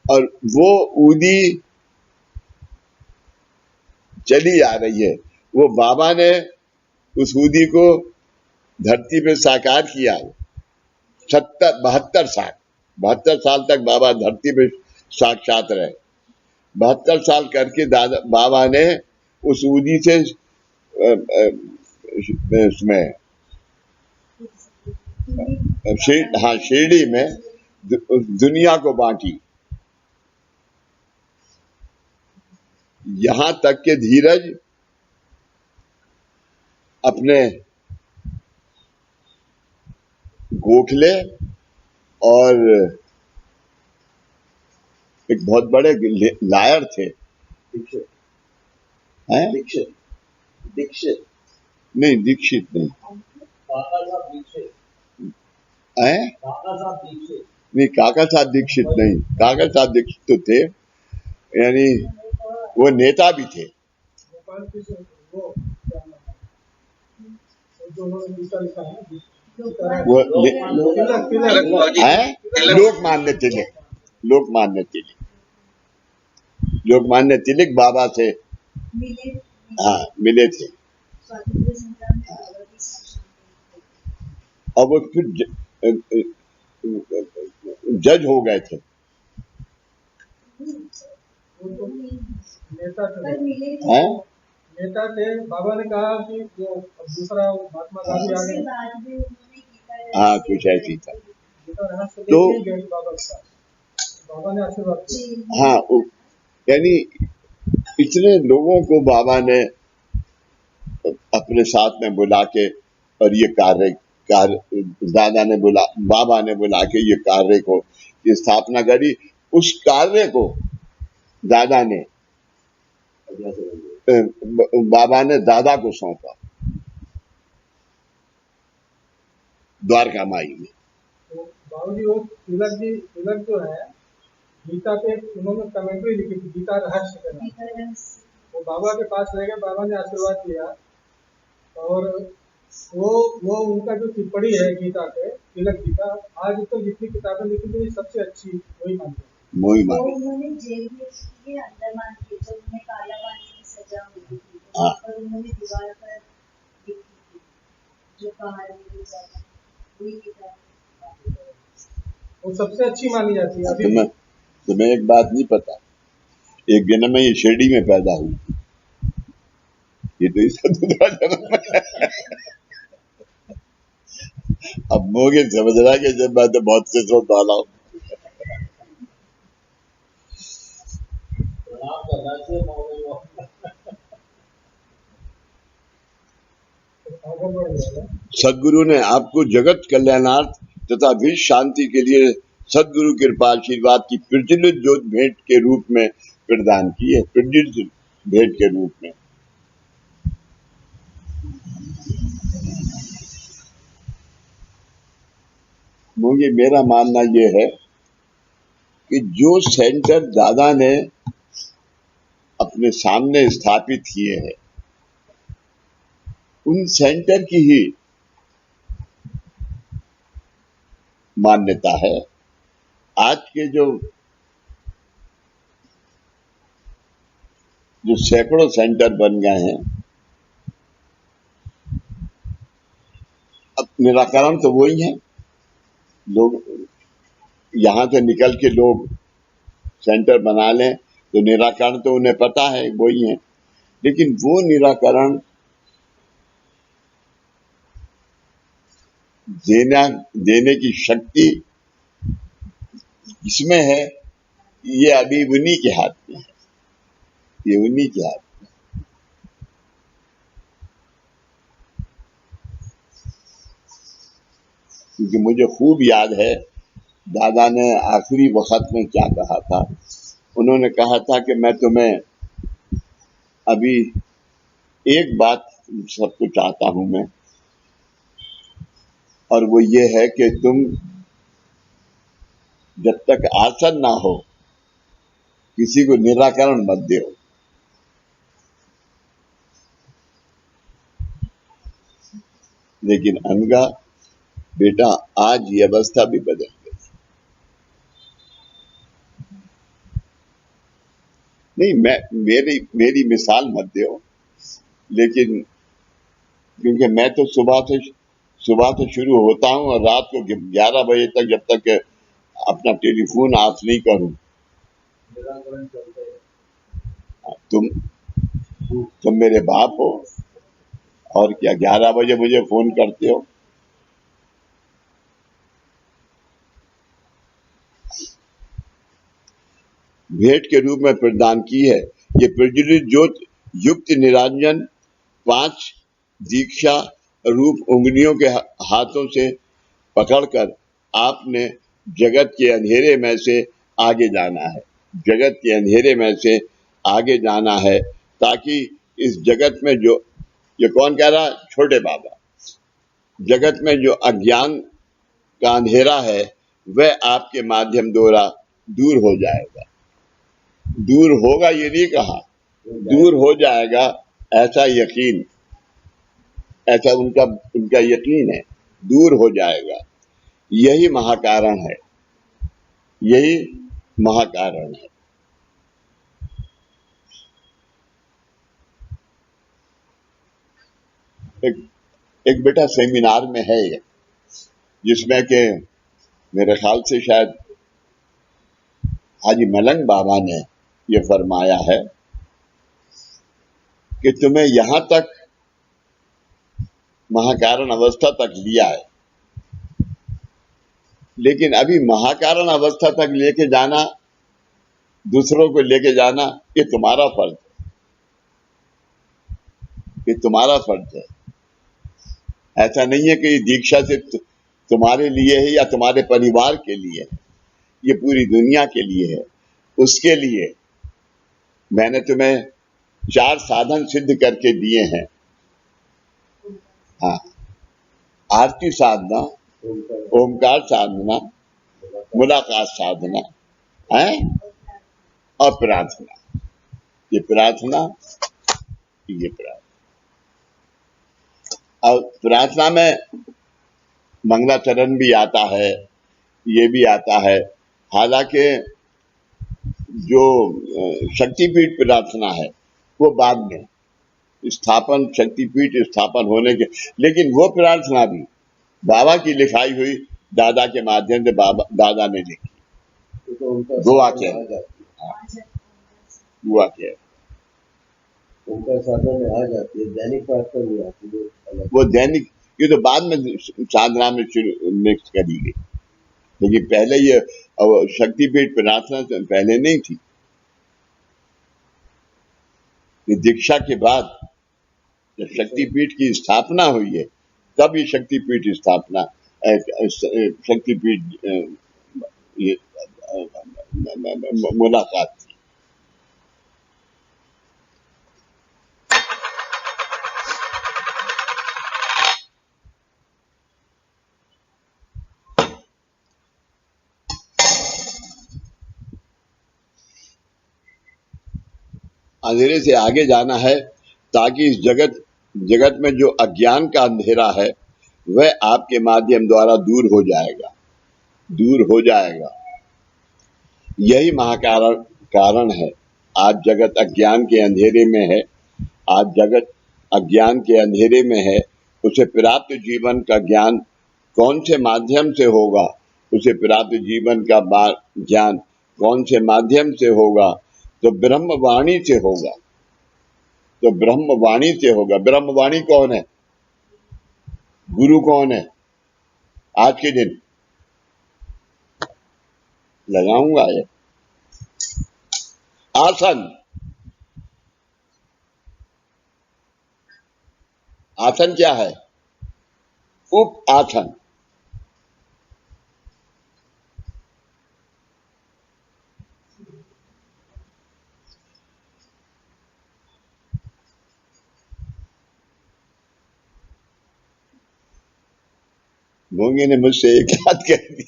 और वो ऊदी चली आ रही है। वो बाबा ने उस ऊदी को धरती पे साकार किया। 72 साल तक बाबा धरती पे साक्षात रहे। 72 साल करके बाबा ने उस ऊदी से उसमें शिरडी में दुनिया को बांटी। यहां तक के धीरज अपने गोखले और एक बहुत बड़े लायर थे। दीक्षित नहीं, दीक्षित नहीं है। नहीं, काका साहब दीक्षित नहीं। काका साहब दीक्षित तो थे, यानी वो नेता भी थे। वो लोकमान्य तिलक बाबा से मिले थे। और वो फिर जज हो गए थे। नेता थे। बाबा ने कहा कि वो दूसरा महात्मा गांधी आ गए। हाँ, कुछ ऐसी था। तो बाबा ने आशीर्वाद दिया। हाँ, यानी इतने लोगों को बाबा ने अपने साथ में बुला के और ये कार्य बाबा ने बुला के ये कार्य को की स्थापना करी। उस कार्य को बाबा ने दादा को सौंपा द्वारका माई में। तो बाबूजी वो तिलक जो है गीता पे उन्होंने कमेंट्री लिखी थी, गीता रहस्य करना। वो बाबा के पास रह गए, बाबा ने आशीर्वाद दिया और वो उनका जो टिप्पणी है गीता पे, तिलक गीता, आज तक जितनी किताबें लिखी थी सबसे अच्छी वही मानते हैं। उन्होंने जेल में अंडमान के जब उन्हें काला पानी की सजा हुई थी और उन्होंने दीवार पर लिखी थी जो कहानी वही किताब वो सबसे अच्छी मानी जाती है। अभी तुम्हें एक बात नहीं पता, एक जन्म में ये शिरडी में पैदा हुई। ये तो इसका दूसरा जन्म है। अब मोगे समझ रहा है कि जब मैं तो बहुत से सोच डाला हूं। सदगुरु ने आपको जगत कल्याणार्थ तथा विश्व शांति के लिए सदगुरु कृपा आशीर्वाद की प्रज्वलित ज्योत भेंट के रूप में प्रदान की है। प्रज्वलित भेंट के रूप में मुझे मेरा मानना यह है कि जो सेंटर दादा ने अपने सामने स्थापित किए हैं उन सेंटर की ही मान्यता है। आज के जो सैकड़ों सेंटर बन गए हैं, अब निराकरण तो वही है। लोग यहां से निकल के लोग सेंटर बना लें तो निराकरण तो उन्हें पता है वही है, लेकिन वो निराकरण देने की शक्ति किसमें है, ये अभी उन्हीं के हाथ में है, ये उन्हीं के हाथ में। क्योंकि मुझे खूब याद है दादा ने आखिरी वक्त में क्या कहा था। उन्होंने कहा था कि मैं तुम्हें अभी एक बात सबको चाहता हूं मैं, और वो ये है कि तुम जब तक आसन ना हो किसी को निराकरण मत दो। लेकिन अनगा बेटा आज ये अवस्था भी बदल गई। नहीं, मेरी मिसाल मत दो, लेकिन क्योंकि मैं तो सुबह से शुरू होता हूं और रात को 11 बजे तक, जब तक अपना टेलीफोन ऑफ नहीं करूं। तुम मेरे बाप हो, और क्या 11 बजे मुझे फोन करते हो। भेंट के रूप में प्रदान की है ये प्रज्वलित ज्योत युक्त निरंजन 5 दीक्षा रूप उंगलियों के हाथों से पकड़कर आपने जगत के अंधेरे में से आगे जाना है, जगत के अंधेरे में से आगे जाना है, ताकि इस जगत में जो, ये कौन कह रहा, छोटे बाबा, जगत में जो अज्ञान का अंधेरा है वह आपके माध्यम द्वारा दूर हो जाएगा। दूर होगा ये नहीं कहा, दूर हो जाएगा, ऐसा यकीन, ऐसा उनका यकीन है, दूर हो जाएगा। यही महाकारण है, यही महाकारण है। एक बेटा सेमिनार में है ये, जिसमें के मेरे ख्याल से शायद हाजी मलंग बाबा ने ये फरमाया है कि तुम्हें यहां तक महाकारण अवस्था तक लिया है, लेकिन अभी महाकारण अवस्था तक लेके जाना, दूसरों को लेके जाना, ये तुम्हारा फर्ज है, ये तुम्हारा फर्ज है। ऐसा नहीं है कि ये दीक्षा से तुम्हारे लिए है या तुम्हारे परिवार के लिए है, ये पूरी दुनिया के लिए है। उसके लिए मैंने तुम्हें 4 साधन सिद्ध करके दिए हैं। हाँ, आरती साधना, ओमकार साधना, मुलाकात साधना है, और प्रार्थना। ये प्रार्थना, ये प्रार्थना, और प्रार्थना में मंगलाचरण भी आता है, ये भी आता है। हालांकि जो शक्तिपीठ प्रार्थना है वो बाद में स्थापन, शक्तिपीठ स्थापन होने के, लेकिन वो प्रार्थना भी बाबा की लिखाई हुई, दादा के माध्यम से दादा ने लिखी। गोवा के, गोवा के उनका साधना में आ जाती है, दैनिक प्रार्थना नहीं आती, वो दैनिक, ये तो बाद में साधना में मिक्स करी गई, लेकिन पहले ये शक्तिपीठ प्रार्थना से पहले नहीं थी। ये दीक्षा के बाद जब शक्तिपीठ की स्थापना हुई है, तब ये शक्तिपीठ स्थापना, शक्तिपीठ ये मुलाकात थी। अंधेरे से आगे जाना है, ताकि इस जगत में जो अज्ञान का अंधेरा है वह आपके माध्यम द्वारा दूर हो जाएगा, दूर हो जाएगा। यही कारण है। आज जगत अज्ञान के अंधेरे में है, आज जगत अज्ञान के अंधेरे में है। उसे प्राप्त जीवन का ज्ञान कौन से माध्यम से होगा, उसे प्राप्त जीवन का ज्ञान कौन से माध्यम से होगा, तो ब्रह्मवाणी से होगा। तो ब्रह्मवाणी से होगा। ब्रह्मवाणी कौन है? गुरु कौन है? आज के दिन लगाऊंगा ये आसन। आसन क्या है? उप आसन। भोंगे ने मुझसे एक बात कही थी,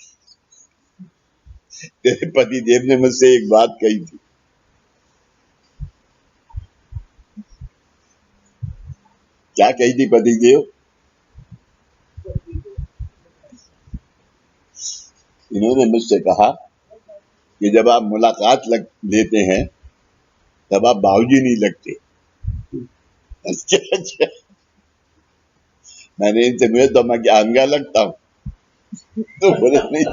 तेरे पति देव ने मुझसे एक बात कही थी। क्या कही थी पति देव? इन्होंने मुझसे कहा कि जब आप मुलाकात लेते हैं तब आप बाबूजी नहीं लगते। अच्छा अच्छा, मैंने इनसे मिले तो मैं क्या अंगा लगता हूँ? तो बोले नहीं।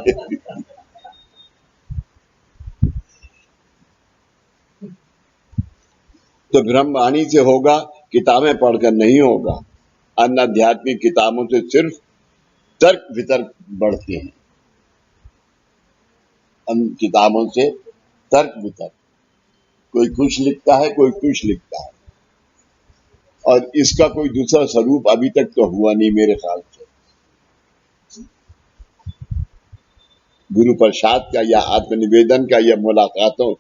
तो ब्रह्मवाणी से होगा, किताबें पढ़कर नहीं होगा। अन्य आध्यात्मिक किताबों से सिर्फ तर्क वितर्क बढ़ते हैं। अन्य किताबों से तर्क वितर्क, कोई कुछ लिखता है, कोई कुछ लिखता है, और इसका कोई दूसरा स्वरूप अभी तक तो हुआ नहीं मेरे ख्याल से। गुरु प्रसाद का या आत्मनिवेदन का या मुलाकातों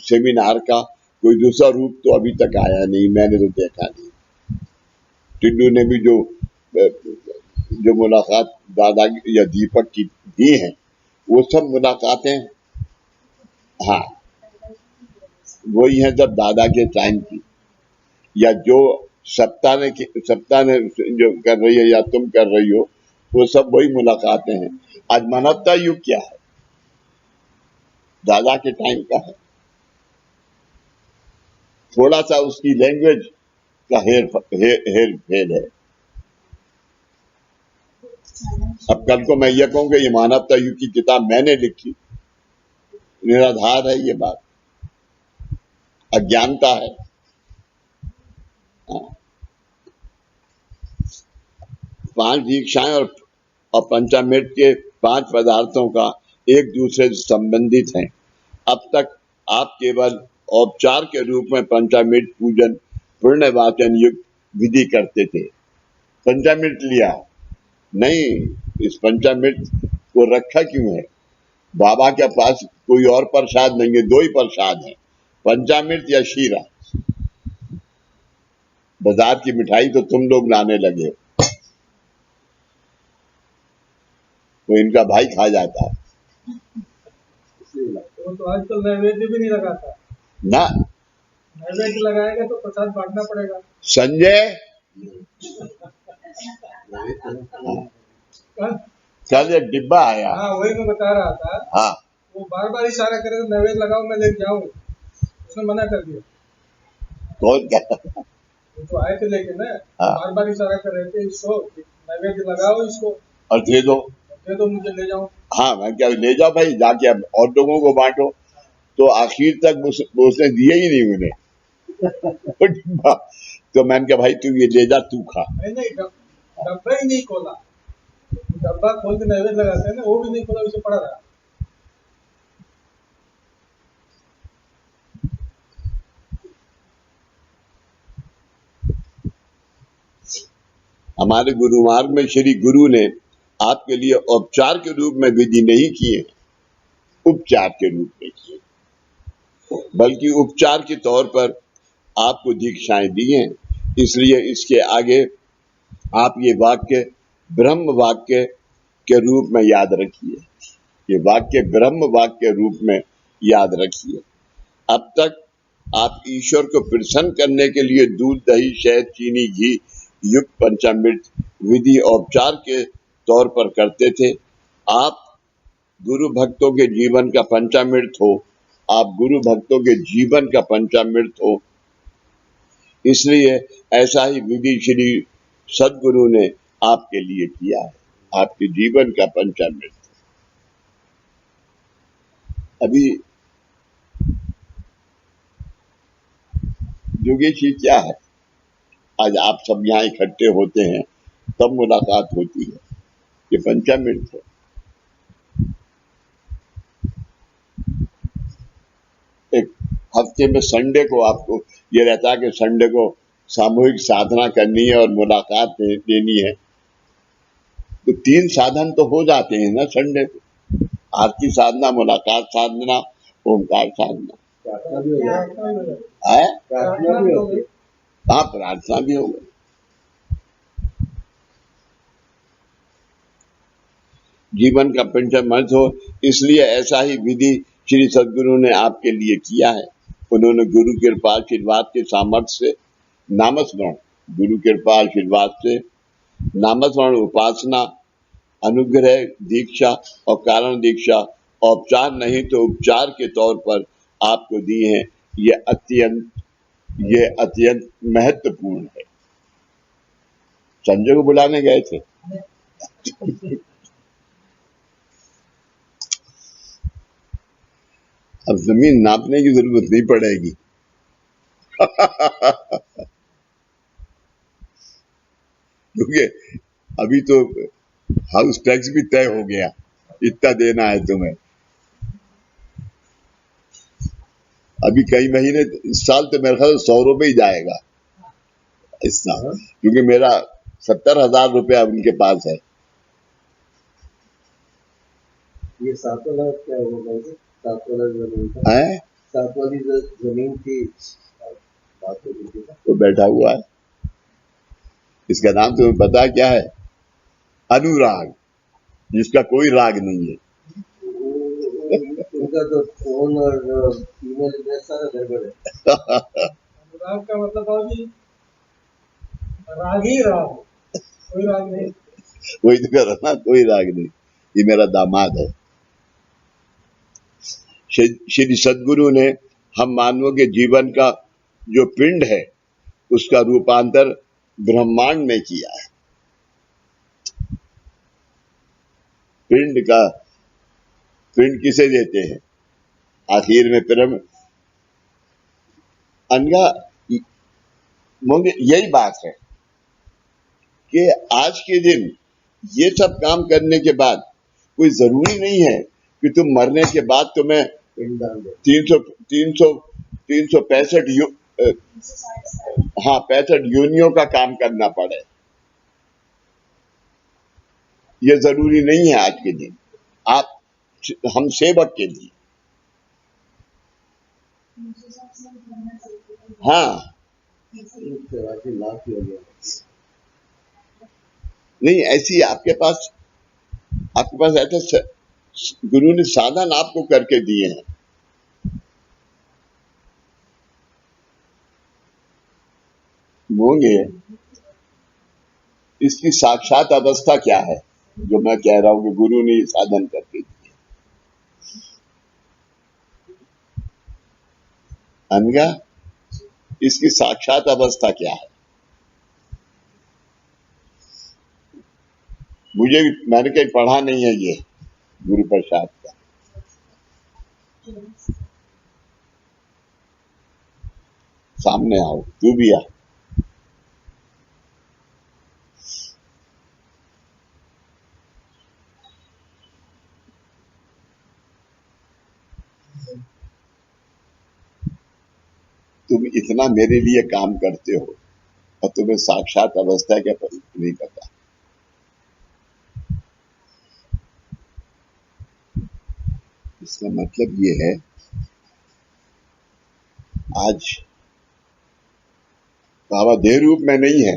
सेमिनार का कोई दूसरा रूप तो अभी तक आया नहीं, मैंने तो देखा नहीं। टिड्डू ने भी जो मुलाकात दादा या दीपक की दी है, वो सब मुलाकातें, हाँ, वही है जब दादा के टाइम की, या जो सप्ताह ने जो कर रही है या तुम कर रही हो, वो सब वही मुलाकातें हैं। आज मानवता युग क्या है? दादा के टाइम का है। थोड़ा सा उसकी लैंग्वेज का हेर फेर है। अब कल को मैं ये कहूंगा ये मानवता युग की किताब मैंने लिखी, निराधार है ये बात, अज्ञानता है। हाँ। 5 दीक्षाएं और पंचामृत के 5 पदार्थों का एक दूसरे से संबंधित हैं। अब तक आप केवल औपचार के रूप में पंचामृत पूजन पुण्य वाचन युक्त विधि करते थे। पंचामृत लिया नहीं, इस पंचामृत को रखा क्यों है? बाबा के पास कोई और प्रसाद नहीं है, 2 ही प्रसाद है, पंचामृत या शीरा। बाजार की मिठाई तो तुम लोग लाने लगे, तो इनका भाई खा जाता है। वो तो आजकल नैवेद्य भी नहीं लगाता ना, नैवेद्य लगाएगा तो प्रसाद बांटना पड़ेगा। संजय कल एक डिब्बा आया। हाँ, वही मैं बता रहा था। हाँ, वो बार बार इशारा करे तो नैवेद्य लगाओ, मैं लेके जाऊँ, उसने मना कर दिया। कौन कहता? वो तो आए थे लेके ना, हाँ। बार बार इशारा कर रहे थे इसको, नैवेद्य लगाओ इसको और दे दो, मुझे ले जाओ। हाँ, मैं क्या ले जाओ भाई, जाके अब और लोगों को बांटो। तो आखिर तक उसने दिए ही नहीं उन्हें डिब्बा। तो मैंने कहा भाई तू ये ले जा, तू खा। नहीं, डब्बा ही नहीं खोला, डब्बा खोल के नैवेद्य लगाते हैं ना, वो भी नहीं खोला, उसे पड़ा रहा। हमारे गुरु मार्ग में श्री गुरु ने आपके लिए औपचार के रूप में विधि नहीं किए, उपचार के रूप में किए, बल्कि उपचार के तौर पर आपको दीक्षाएं दी हैं। इसलिए इसके आगे आप ये वाक्य ब्रह्म वाक्य के रूप में याद रखिए। ये वाक्य ब्रह्म वाक्य के रूप में याद रखिए। अब तक आप ईश्वर को प्रसन्न करने के लिए दूध दही शहद चीनी घी युक्त पंचामृत विधि औपचार के तौर पर करते थे। आप गुरु भक्तों के जीवन का पंचामृत हो, आप गुरु भक्तों के जीवन का पंचामृत हो, इसलिए ऐसा ही विधि श्री सदगुरु ने आपके लिए किया है, आपके जीवन का पंचामृत। अभी योगेश जी क्या है? आज आप सब यहाँ इकट्ठे होते हैं, तब मुलाकात होती है। ये पंचामृत है। एक हफ्ते में संडे को आपको ये रहता है कि संडे को सामूहिक साधना करनी है और मुलाकात देनी है, तो 3 साधन तो हो जाते हैं ना संडे को। आरती साधना, मुलाकात साधना, ओमकार साधना। प्रार्थना भी हो गया, है प्रार्थना भी हो गई। हाँ, प्रार्थना भी हो गई। जीवन का पंचामृत हो, इसलिए ऐसा ही विधि श्री सद्गुरु ने आपके लिए किया है। उन्होंने गुरु कृपा आशीर्वाद के सामर्थ्य से नामस्मरण, गुरु कृपा आशीर्वाद से नामस्मरण, उपासना, अनुग्रह दीक्षा और कारण दीक्षा, औपचार नहीं तो उपचार के तौर पर आपको दी है। ये अत्यंत महत्वपूर्ण है। संजय को बुलाने गए थे। अब जमीन नापने की जरूरत नहीं पड़ेगी। क्योंकि अभी तो हाउस टैक्स भी तय हो गया, इतना देना है तुम्हें। अभी कई महीने, इस साल तो मेरे ख्याल 100 रुपये ही जाएगा इस साल, क्योंकि मेरा 70,000 रुपया उनके पास है। ये 7 वाला क्या होगा? 7 वाला जमीन था, हैं? 7 वाली जो जमीन थी, बात हो रही थी ना? वो बैठा हुआ है। इसका नाम तुम्हें पता है क्या है? अनुराग, जिसका कोई राग नहीं है। उनका तो फोन और ईमेल एड्रेस सारा गड़बड़ है। अनुराग का मतलब है राग ही राग, कोई राग नहीं। वही तो कर रहा ना, कोई राग नहीं। ये मेरा दामाद है। श्री सद्गुरु ने हम मानवों के जीवन का जो पिंड है, उसका रूपांतर ब्रह्मांड में किया है। पिंड किसे देते हैं? आखिर में पिरामिड। अनगा यही बात है कि आज के दिन ये सब काम करने के बाद कोई जरूरी नहीं है कि तुम मरने के बाद तुम्हें 65 योनियों का काम करना पड़े। ये जरूरी नहीं है आज के दिन। आप, हम सेवक के लिए, हाँ, 84 लाख ही हो गया। नहीं ऐसी आपके पास ऐसे गुरु ने साधन आपको करके दिए हैं। होंगे, इसकी साक्षात अवस्था क्या है जो मैं कह रहा हूं कि गुरु ने साधन करके दिए। अनगा, इसकी साक्षात अवस्था क्या है? मैंने कहीं पढ़ा नहीं है ये गुरु प्रसाद का। सामने आओ, तू भी आ। तुम इतना मेरे लिए काम करते हो और तुम्हें साक्षात अवस्था क्या नहीं पता। इसका मतलब ये है, आज बाबा देह रूप में नहीं है,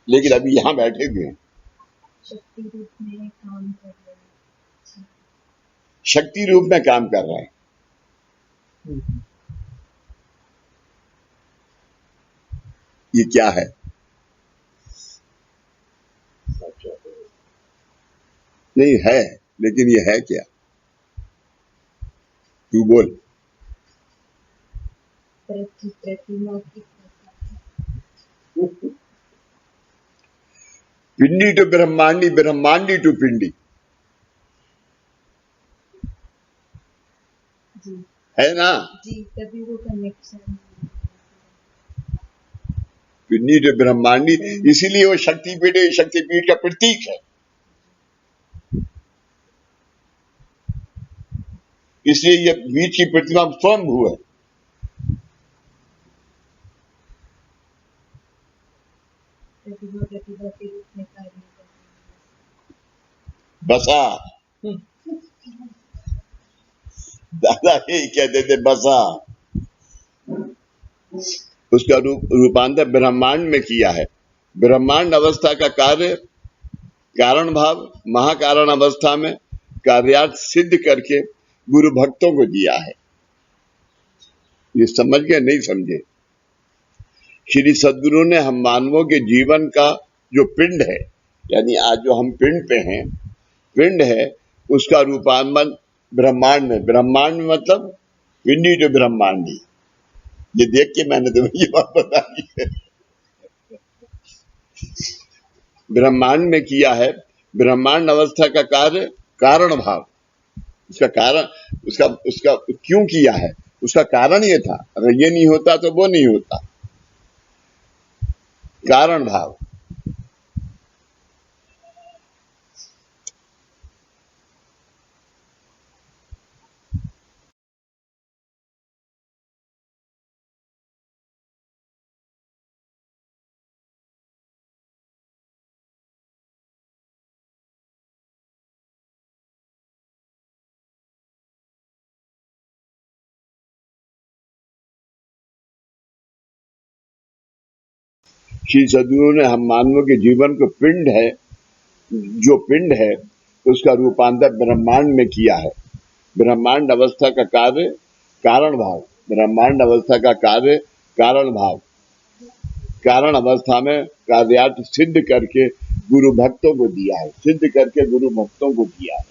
लेकिन अभी यहां बैठे हुए हैं। शक्ति रूप में काम कर रहे हैं। शक्ति रूप में काम कर रहे हैं। ये क्या है? नहीं है, लेकिन ये है क्या? तू बोल। प्रतिमा की पिंडी टू ब्रह्मांडी, ब्रह्मांडी टू पिंडी, जी है ना? जी, तभी वो कनेक्शन। पिंडी जो ब्रह्मांडी, इसीलिए वो शक्तिपीठ है, शक्तिपीठ का प्रतीक है। इसलिए ये बीच की प्रतिमा स्वयं है। प्रतिभा के रूप में कार्य करती बसा, दादा यही कहते थे, बसा। उसका रूपांतर ब्रह्मांड में किया है। ब्रह्मांड अवस्था का कार्य कारण भाव महाकारण अवस्था में कार्यार्थ सिद्ध करके गुरु भक्तों को दिया है। ये समझ गए? नहीं समझे? श्री सद्गुरु ने हम मानवों के जीवन का जो पिंड है, यानी आज जो हम पिंड पे हैं, पिंड है, उसका रूपांतरण ब्रह्मांड में। ब्रह्मांड में मतलब पिंडी जो ब्रह्मांडी। ये देख के मैंने तुम्हें ये बात बता दी है। ब्रह्मांड में किया है। ब्रह्मांड अवस्था का कार्य कारण भाव, उसका कारण, उसका उसका क्यों किया है, उसका कारण ये था। अगर ये नहीं होता तो वो नहीं होता। कारण भाव, श्री सद्गुरु ने हम मानवों के जीवन को पिंड है, जो पिंड है उसका रूपांतर ब्रह्मांड में किया है। ब्रह्मांड अवस्था का कार्य कारण भाव, ब्रह्मांड अवस्था का कार्य कारण भाव, कारण अवस्था में कार्यार्थ सिद्ध करके गुरु भक्तों को दिया है। सिद्ध करके गुरु भक्तों को दिया है,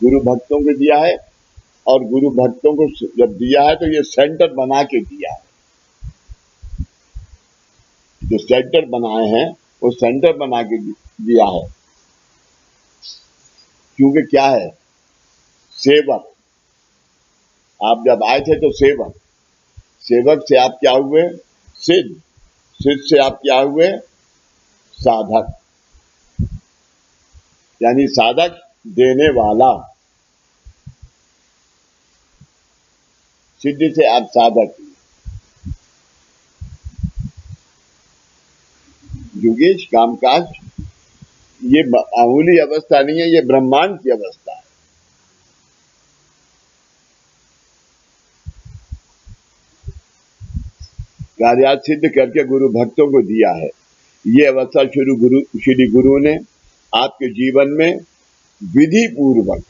गुरु भक्तों को दिया है। और गुरु भक्तों को जब दिया है तो ये सेंटर बना के दिया है। जो सेंटर बनाए हैं वो सेंटर बना के दिया है। क्योंकि क्या है, सेवक। आप जब आए थे तो सेवक, सेवक से आप क्या हुए, सिद्ध, सिद्ध से आप क्या हुए, साधक। यानी साधक देने वाला, सिद्ध से आप साधक। योगेश कामकाज ये मामूली अवस्था नहीं है, ये ब्रह्मांड की अवस्था है। कार्यार्थ सिद्ध करके गुरु भक्तों को दिया है। ये अवस्था श्री गुरु ने आपके जीवन में विधि पूर्वक,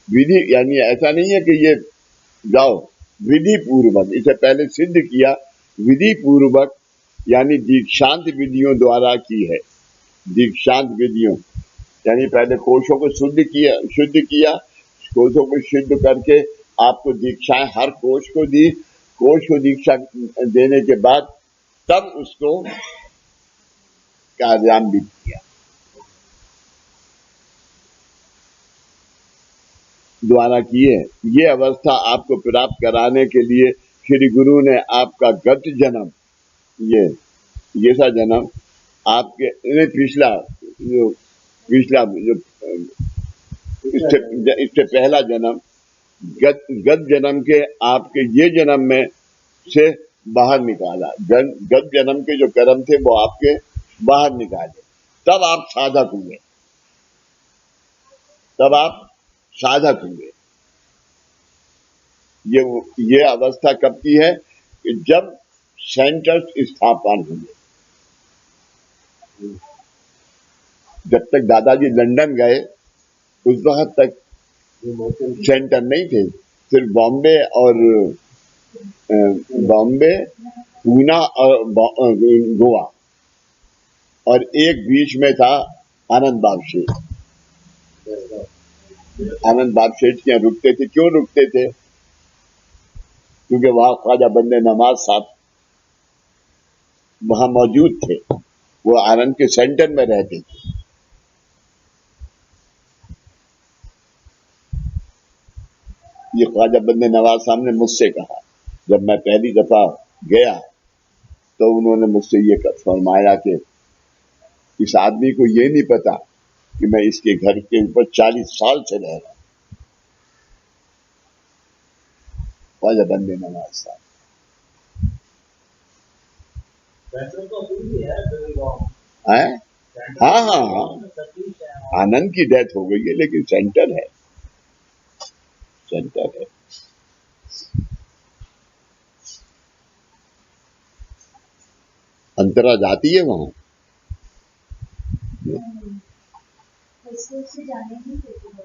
विधि यानी ऐसा नहीं है कि ये जाओ, विधि पूर्वक इसे पहले सिद्ध किया, विधि पूर्वक यानी दीक्षांत विधियों द्वारा की है। दीक्षांत विधियों यानी पहले कोशों को शुद्ध किया, कोशों को शुद्ध करके आपको दीक्षाएं हर कोश को दी। कोश को दीक्षा देने के बाद तब उसको कार्यान्वित किया, द्वारा किए। ये अवस्था आपको प्राप्त कराने के लिए श्री गुरु ने आपका गत जन्म, ये सा जन्म आपके पिछला जो इससे पहला जन्म, गत जन्म के आपके ये जन्म में से बाहर निकाला। गत जन्म के जो कर्म थे वो आपके बाहर निकाले, तब आप साधक हुए, तब आप साधक हुए। ये अवस्था कब की है कि जब सेंटर्स स्थापन हुए। जब तक दादाजी लंदन गए उस वक्त तक सेंटर नहीं थे, सिर्फ बॉम्बे और पूना और गोवा, और एक बीच में था आनंद बाग शेठ। आनंद बाग शेठ के यहाँ रुकते थे। क्यों रुकते थे? क्योंकि वहां ख्वाजा बंदे नवाज साहब वहां मौजूद थे, वो आनंद के सेंटर में रहते थे। ये ख्वाजा बंदे नवाज साहब ने मुझसे कहा, जब मैं पहली दफा गया तो उन्होंने मुझसे ये फरमाया कि इस आदमी को ये नहीं पता कि मैं इसके घर के ऊपर 40 साल से रह रहा हूं। ख्वाजा बंदे नवाज साहब। हैं? हाँ हाँ हाँ, आनंद की डेथ हो गई है, लेकिन सेंटर है, सेंटर है। अंतरा जाती है वहां। उससे जाने नहीं देते,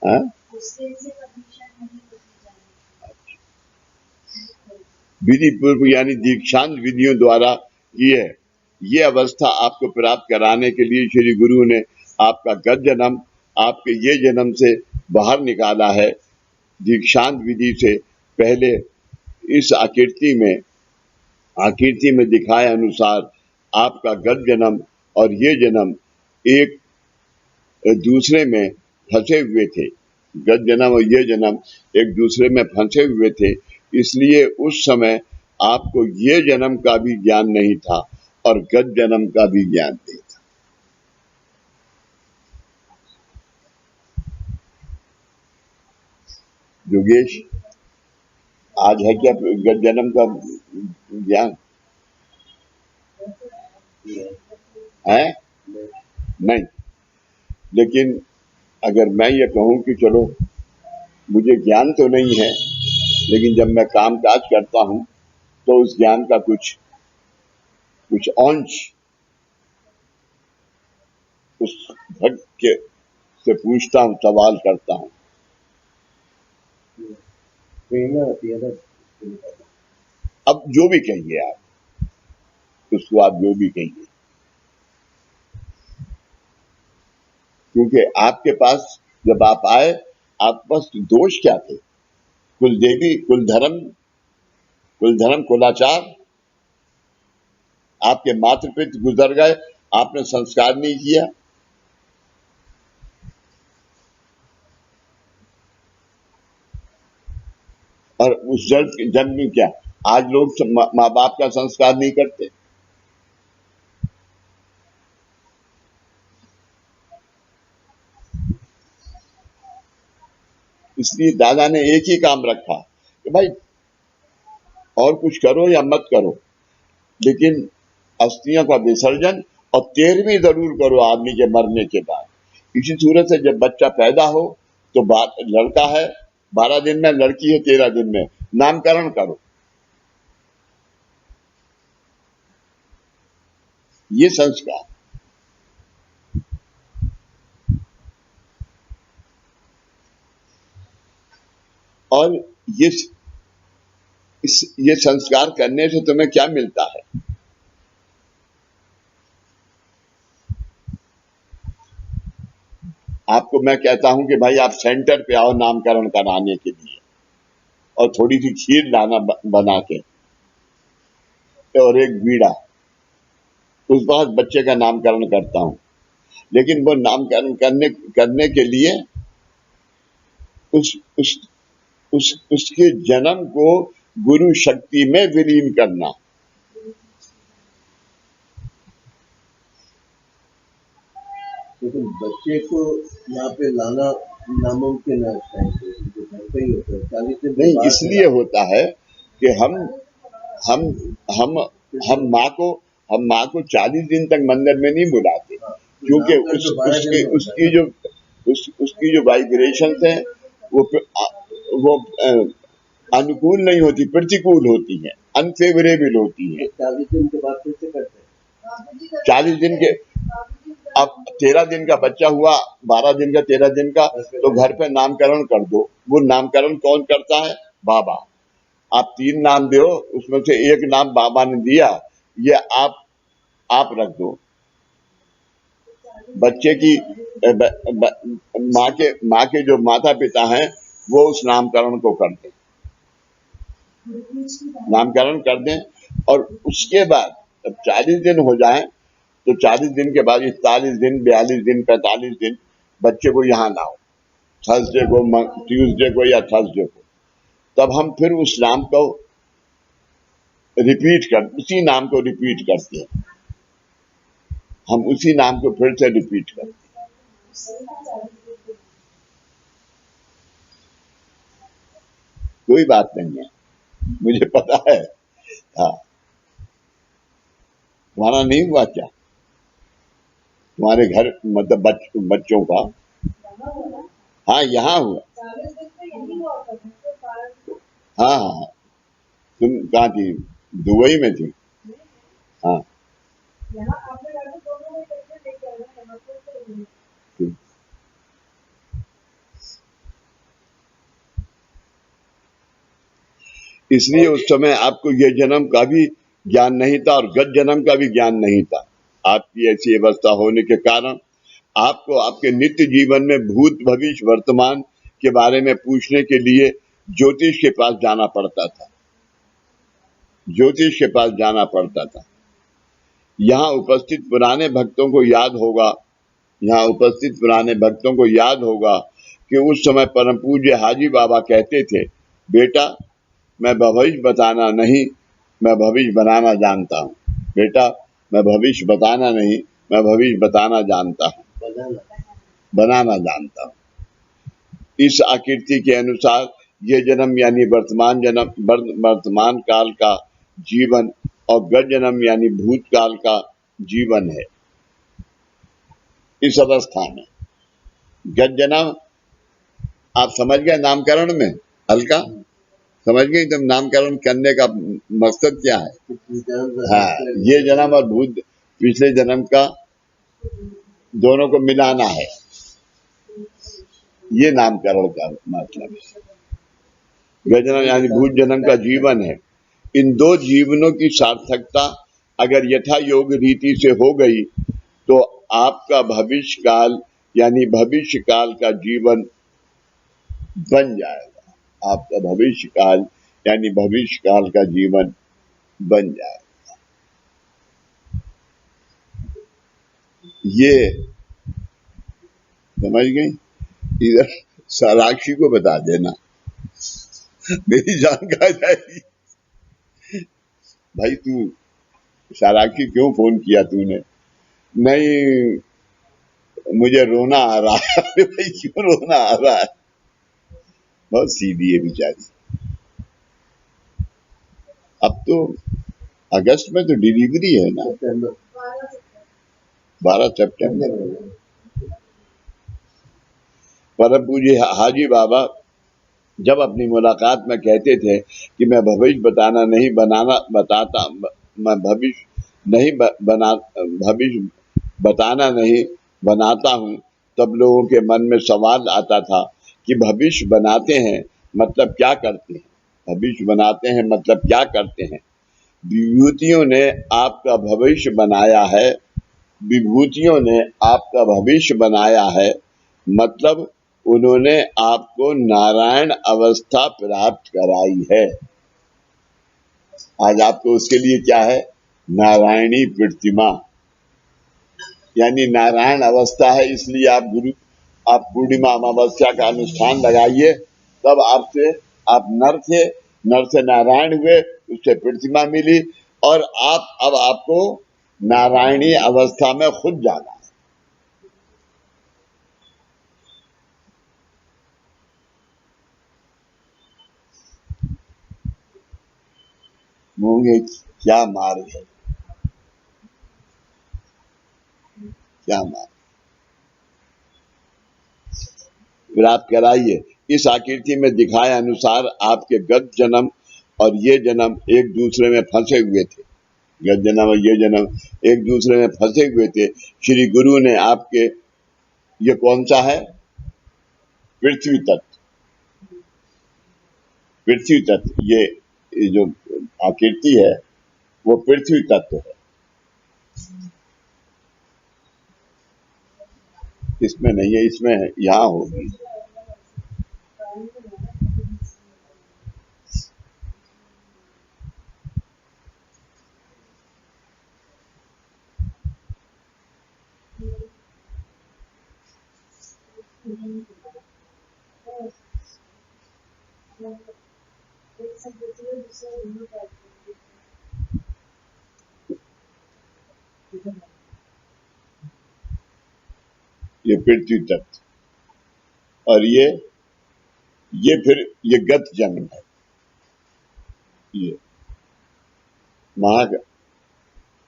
हाँ? उससे परमिशन नहीं देती जाने। विधि पूर्व यानी दीक्षांत विधियों द्वारा की है। ये अवस्था आपको प्राप्त कराने के लिए श्री गुरु ने आपका गत जन्म आपके ये जन्म से बाहर निकाला है। दीक्षांत विधि से पहले इस आकृति में दिखाए अनुसार आपका गत जन्म और ये जन्म एक दूसरे में फंसे हुए थे। गत जन्म और ये जन्म एक दूसरे में फंसे हुए थे, इसलिए उस समय आपको ये जन्म का भी ज्ञान नहीं था और गत जन्म का भी ज्ञान नहीं था। योगेश, आज है क्या गत जन्म का ज्ञान? है नहीं। लेकिन अगर मैं ये कहूं कि चलो मुझे ज्ञान तो नहीं है, लेकिन जब मैं काम काज करता हूं तो उस ज्ञान का कुछ अंश उस भक्त के से पूछता हूं, सवाल करता हूं। अब जो भी कहिए आप, उसको आप जो भी कहिए, क्योंकि आपके पास जब आप आए, आपके पास दोष क्या थे? कुलदेवी, कुलधर्म, कुलाचार। आपके मातृ पितृ गुजर गए, आपने संस्कार नहीं किया। और उस जन्म में क्या आज लोग माँ बाप का संस्कार नहीं करते? इसलिए दादा ने एक ही काम रखा कि भाई और कुछ करो या मत करो, लेकिन अस्थियों का विसर्जन और 13वीं जरूर करो आदमी के मरने के बाद। इसी सूरत से जब बच्चा पैदा हो तो लड़का है 12 दिन में, लड़की है 13 दिन में, नामकरण करो। ये संस्कार। और ये संस्कार करने से तुम्हें क्या मिलता है? आपको मैं कहता हूं कि भाई आप सेंटर पे आओ नामकरण कराने के लिए, और थोड़ी सी खीर लाना बना के और एक बीड़ा, उस बाद बच्चे का नामकरण करता हूं। लेकिन वो नामकरण करने के लिए उसके जन्म को गुरु शक्ति में विलीन करना। लेकिन बच्चे को यहाँ पे लाना नामुमकिन है, घर पे ही होता है 40 दिन नहीं, इसलिए होता है कि हम माँ को 40 दिन तक मंदिर में नहीं बुलाते, क्योंकि उसकी जो वाइब्रेशन है वो अनुकूल नहीं होती, प्रतिकूल होती है, अनफेवरेबल होती है। 40 दिन के बाद कैसे करते हैं? 40 दिन के, अब 13 दिन का बच्चा हुआ, 12 दिन का, 13 दिन का, तो घर पे नामकरण कर दो। वो नामकरण कौन करता है? बाबा। आप 3 नाम दो, उसमें से एक नाम बाबा ने दिया, ये आप रख दो। बच्चे की माँ के जो माता पिता हैं वो उस नामकरण को कर दें, नामकरण कर दें। और उसके बाद जब 40 दिन हो जाए तो 40 दिन के बाद 41 दिन, 42 दिन, 45 दिन बच्चे को यहाँ लाओ, थर्सडे को, ट्यूसडे को या थर्सडे को। तब हम फिर उस नाम को उसी नाम को रिपीट करते हैं, हम उसी नाम को फिर से रिपीट करते हैं। कोई बात नहीं है, मुझे पता है। हाँ, तुम्हारा नहीं हुआ क्या? तुम्हारे घर मतलब बच्चों का? हाँ, यहाँ हुआ। हाँ हाँ, तुम कहाँ थी? दुबई में थी? हाँ, ठीक। इसलिए उस समय आपको ये जन्म का भी ज्ञान नहीं था और गत जन्म का भी ज्ञान नहीं था। आपकी ऐसी अवस्था होने के कारण आपको आपके नित्य जीवन में भूत भविष्य वर्तमान के बारे में पूछने के लिए ज्योतिष के पास जाना पड़ता था, ज्योतिष के पास जाना पड़ता था। यहाँ उपस्थित पुराने भक्तों को याद होगा, यहाँ उपस्थित पुराने भक्तों को याद होगा कि उस समय परम पूज्य हाजी बाबा कहते थे, बेटा मैं भविष्य बताना नहीं, मैं भविष्य बनाना जानता हूँ। बेटा मैं भविष्य बताना नहीं, मैं भविष्य बताना जानता हूँ, बनाना जानता हूँ। इस आकृति के अनुसार ये जन्म यानी वर्तमान काल का जीवन और गत जन्म यानी भूतकाल का जीवन है। इस अवस्था में गत जन्म आप समझ गए, नामकरण में हल्का समझ गए एकदम, नामकरण करने का मकसद क्या है? हाँ, ये जन्म और भूत पिछले जन्म का दोनों को मिलाना है, ये नामकरण का मतलब है। गत जन्म यानी भूत जन्म का जीवन है। इन दो जीवनों की सार्थकता अगर यथा योग रीति से हो गई तो आपका भविष्य काल यानी भविष्य काल का जीवन बन जाएगा। आपका भविष्य काल यानी भविष्य काल का जीवन बन जाएगा। ये समझ गई? इधर साराक्षी को बता देना, मेरी जान खा जाएगी। भाई तू साराक्षी क्यों फोन किया तूने? नहीं मुझे रोना आ रहा है। अरे भाई क्यों रोना आ रहा है? बहुत सीधी है बेचारी। अब तो अगस्त में तो डिलीवरी है ना, 12 सितंबर। परम पूज्य हाजी बाबा जब अपनी मुलाकात में कहते थे कि मैं भविष्य बताना नहीं बताता, मैं भविष्य नहीं बना भविष्य बताना नहीं बनाता हूँ, तब लोगों के मन में सवाल आता था कि भविष्य बनाते हैं मतलब क्या करते हैं? भविष्य बनाते हैं मतलब क्या करते हैं? विभूतियों ने आपका भविष्य बनाया है, विभूतियों ने आपका भविष्य बनाया है, मतलब उन्होंने आपको नारायण अवस्था प्राप्त कराई है। आज आपको उसके लिए क्या है? नारायणी प्रतिमा यानी नारायण अवस्था है। इसलिए आप पूर्णिमा अमावस्या का अनुष्ठान लगाइए, तब आप नर से नारायण हुए, उससे प्रतिमा मिली और अब आपको नारायणी अवस्था में खुद जाना है। मूंगे क्या मार्ग है, क्या मार्ग? फिर आप कराइए। इस आकृति में दिखाए अनुसार आपके गत जन्म और ये जन्म एक दूसरे में फंसे हुए थे। गत जन्म और ये जन्म एक दूसरे में फंसे हुए थे। श्री गुरु ने आपके, ये कौन सा है? पृथ्वी तत्व। पृथ्वी तत्व ये जो आकृति है वो पृथ्वी तत्व है। इसमें नहीं है, इसमें है, यहाँ होगी। ये पृथ्वी तत्व, और ये फिर ये गत जन्म है। ये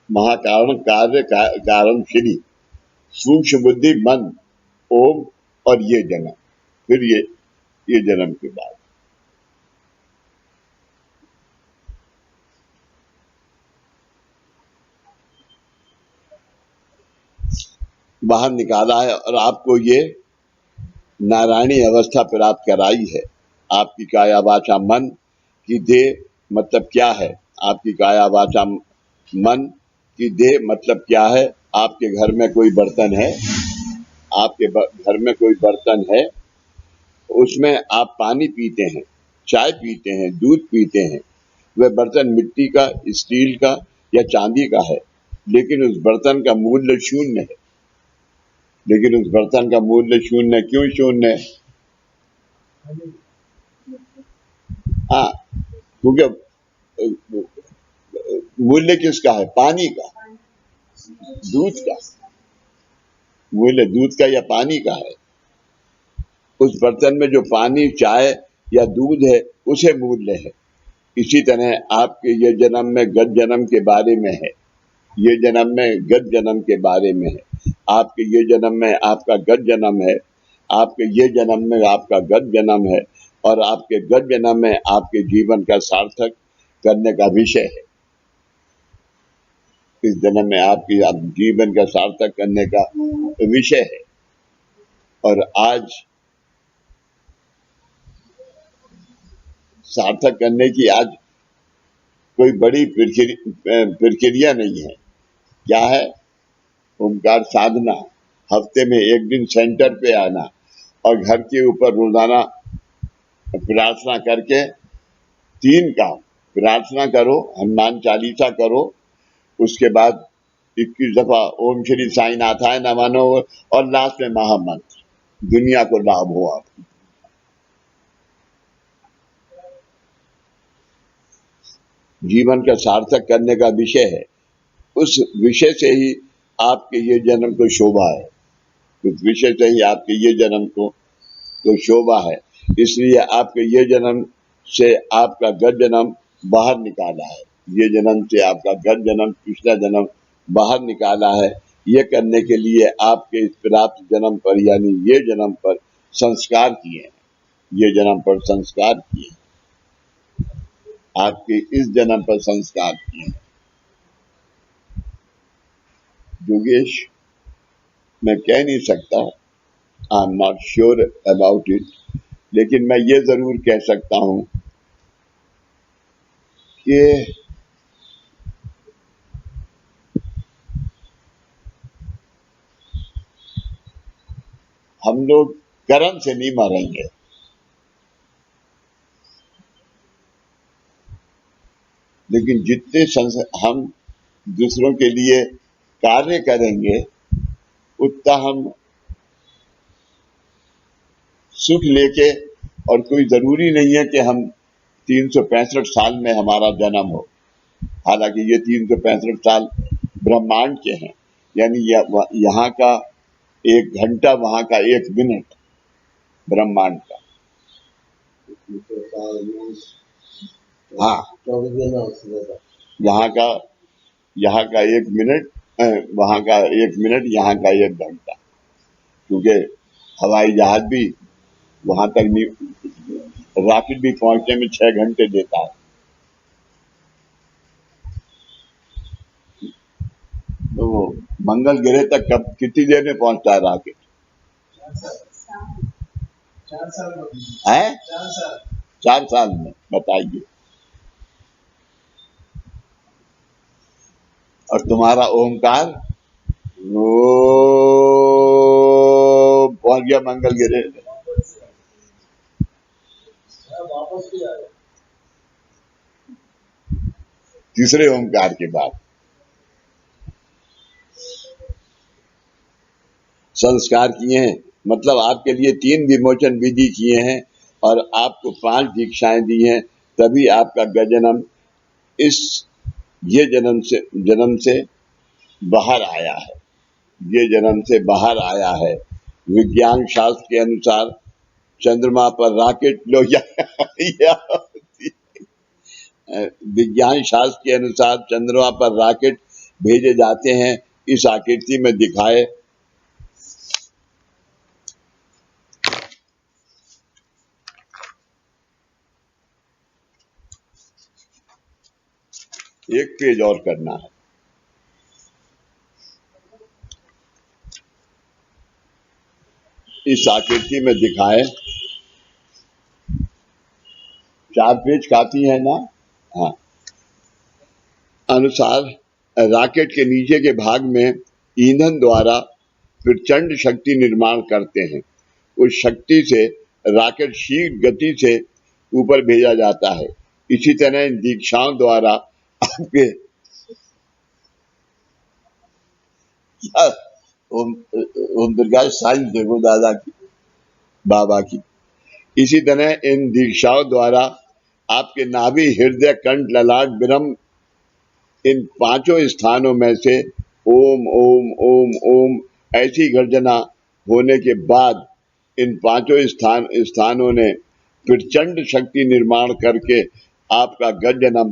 महाकारण कार्य कारण श्री सूक्ष्म बुद्धि मन ओम, और ये जन्म, फिर ये जन्म के बाद बाहर निकाला है और आपको ये नारायणी अवस्था प्राप्त कराई है। आपकी काया वाचा मन की देह मतलब क्या है? आपकी काया वाचा मन की देह मतलब क्या है? आपके घर में कोई बर्तन है, आपके घर में कोई बर्तन है, उसमें आप पानी पीते हैं, चाय पीते हैं, दूध पीते हैं। वह बर्तन मिट्टी का, स्टील का या चांदी का है, लेकिन उस बर्तन का मूल्य शून्य है। लेकिन उस बर्तन का मूल्य शून्य, क्यों शून्य है? हाँ, क्योंकि मूल्य किसका है? पानी का, दूध का। मूल्य दूध का या पानी का है। उस बर्तन में जो पानी, चाय या दूध है, उसे मूल्य है। इसी तरह आपके ये जन्म में गत जन्म के बारे में है, ये जन्म में गत जन्म के बारे में है। आपके ये जन्म में आपका गत जन्म है, आपके ये जन्म में आपका गत जन्म है, और आपके गत जन्म में आपके जीवन का सार्थक करने का विषय है। इस जन्म में आपकी जीवन का सार्थक करने का विषय है। और आज सार्थक करने की आज कोई बड़ी प्रक्रिया नहीं है। क्या है? ओमकार साधना, हफ्ते में एक दिन सेंटर पे आना और घर के ऊपर रोजाना प्रार्थना करके 3 काम। प्रार्थना करो, हनुमान चालीसा करो, उसके बाद 21 दफा ओम श्री साईनाथाय नमः नमः, और लास्ट में महामंत्र, दुनिया को लाभ हो। आप जीवन का सार्थक करने का विषय है। उस विषय से ही आपके ये जन्म को शोभा है। उस विषय से ही आपके ये जन्म को शोभा है। इसलिए आपके ये जन्म से आपका गत जन्म बाहर निकाला है। ये जन्म से आपका गत जन्म, पिछला जन्म बाहर निकाला है। ये करने के लिए आपके इस प्राप्त जन्म पर, यानी ये जन्म पर संस्कार किए हैं। ये जन्म पर संस्कार किए हैं, आपके इस जन्म पर संस्कार किए हैं। योगेश, मैं कह नहीं सकता, I am not sure about it, लेकिन मैं ये जरूर कह सकता हूं कि हम लोग कर्म से नहीं मरेंगे, लेकिन जितने हम दूसरों के लिए कार्य करेंगे, उतना हम सुख लेके, और कोई जरूरी नहीं है कि हम 365 साल में हमारा जन्म हो। हालांकि ये 365 साल ब्रह्मांड के हैं, यानी यहाँ का 1 घंटा, वहां का 1 मिनट ब्रह्मांड का। हाँ, यहाँ का 1 मिनट, वहां का 1 मिनट, यहाँ का 1 घंटा। क्योंकि हवाई जहाज भी वहां तक नहीं, रॉकेट भी पहुंचने में 6 घंटे देता है। तो मंगल ग्रह तक कितनी देर में पहुंचता है रॉकेट? 4 साल में, बताइए। और तुम्हारा ओमकार पहुंच गया मंगल ग्रह, तीसरे ओमकार के बाद। संस्कार किए हैं, मतलब आपके लिए 3 विमोचन विधि किए हैं और आपको 5 दीक्षाएं दी हैं, तभी आपका गजनम इस ये जन्म से बाहर आया है, ये जन्म से बाहर आया है। विज्ञान शास्त्र के अनुसार चंद्रमा पर रॉकेट विज्ञान शास्त्र के अनुसार चंद्रमा पर रॉकेट भेजे जाते हैं, इस आकृति में दिखाए। एक पेज और करना है। इस आकृति में दिखाए, 4 पेज काफी है ना? हाँ। अनुसार रॉकेट के नीचे के भाग में ईंधन द्वारा प्रचंड शक्ति निर्माण करते हैं। उस शक्ति से रॉकेट शीघ्र गति से ऊपर भेजा जाता है। इसी तरह इन दीक्षाओं द्वारा आपके ओम दुर्गा साइंस देखो दादा की, बाबा की। इसी तरह इन दीक्षाओं द्वारा आपके नाभि, हृदय, कंठ, ललाट, ब्रह्म, इन 5 स्थानों में से ओम ओम ओम ओम ऐसी गर्जना होने के बाद इन 5 स्थानों ने प्रचंड शक्ति निर्माण करके आपका गर्जनम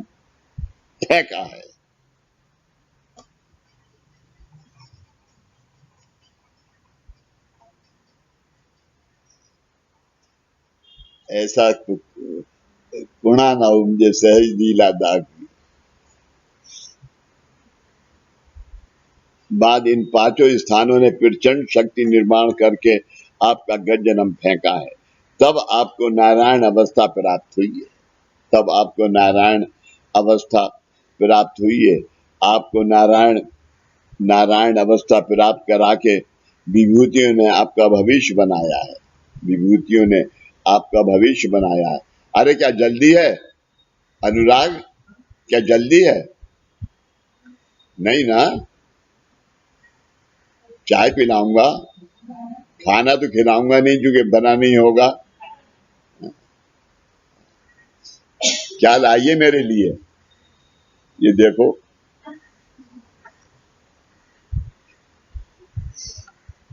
फेंका है। ऐसा गुणा ना मुझे सहज नीला दाग। बाद इन 5 स्थानों ने प्रचंड शक्ति निर्माण करके आपका गर्जनम फेंका है। तब आपको नारायण अवस्था प्राप्त हुई है। तब आपको नारायण अवस्था प्राप्त हुई है। आपको नारायण अवस्था प्राप्त करा के विभूतियों ने आपका भविष्य बनाया है। विभूतियों ने आपका भविष्य बनाया है। अरे क्या जल्दी है अनुराग? क्या जल्दी है? नहीं ना? चाय पिलाऊंगा, खाना तो खिलाऊंगा नहीं क्योंकि बना नहीं होगा। क्या लाइए मेरे लिए? ये देखो,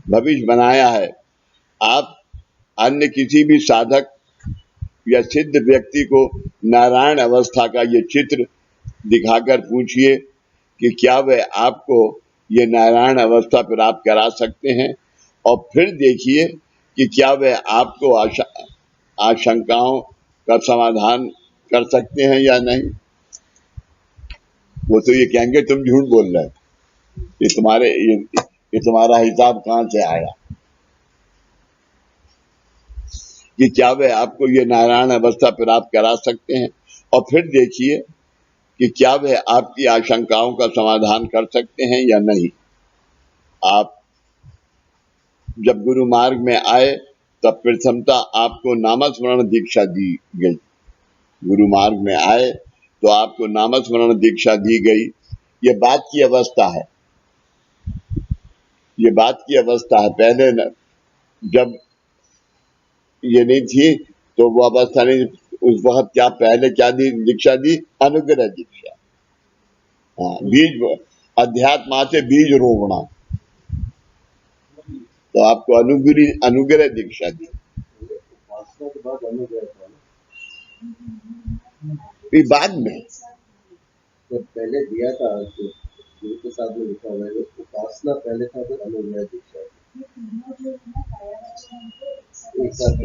भविष्य बनाया है। आप अन्य किसी भी साधक या सिद्ध व्यक्ति को नारायण अवस्था का ये चित्र दिखाकर पूछिए कि क्या वह आपको ये नारायण अवस्था प्राप्त करा सकते हैं, और फिर देखिए कि क्या वह आपको आशंकाओं का समाधान कर सकते हैं या नहीं। वो तो ये कहेंगे तुम झूठ बोल रहे हो, ये तुम्हारा हिसाब कहां से आया। कि क्या वे आपको ये नारायण अवस्था प्राप्त करा सकते हैं, और फिर देखिए कि क्या वे आपकी आशंकाओं का समाधान कर सकते हैं या नहीं। आप जब गुरु मार्ग में आए तब प्रथमता आपको नामस्मरण दीक्षा दी गई। गुरु मार्ग में आए तो आपको नामस्मरण दीक्षा दी गई। ये बात की अवस्था है, ये बात की अवस्था है। पहले जब ये नहीं थी तो वो अवस्था नहीं। उस वक्त क्या पहले क्या दी दीक्षा दी? अनुग्रह दीक्षा। हाँ, बीज अध्यात्मा से बीज रोपणा, तो आपको अनुग्रह दीक्षा दी। उपासना के बाद अनुग्रह था फिर बाद में जब पहले दिया था, तो गुरु के साथ में लिखा हुआ है उपासना पहले था, फिर अनुग्रह दीक्षा। एक साथ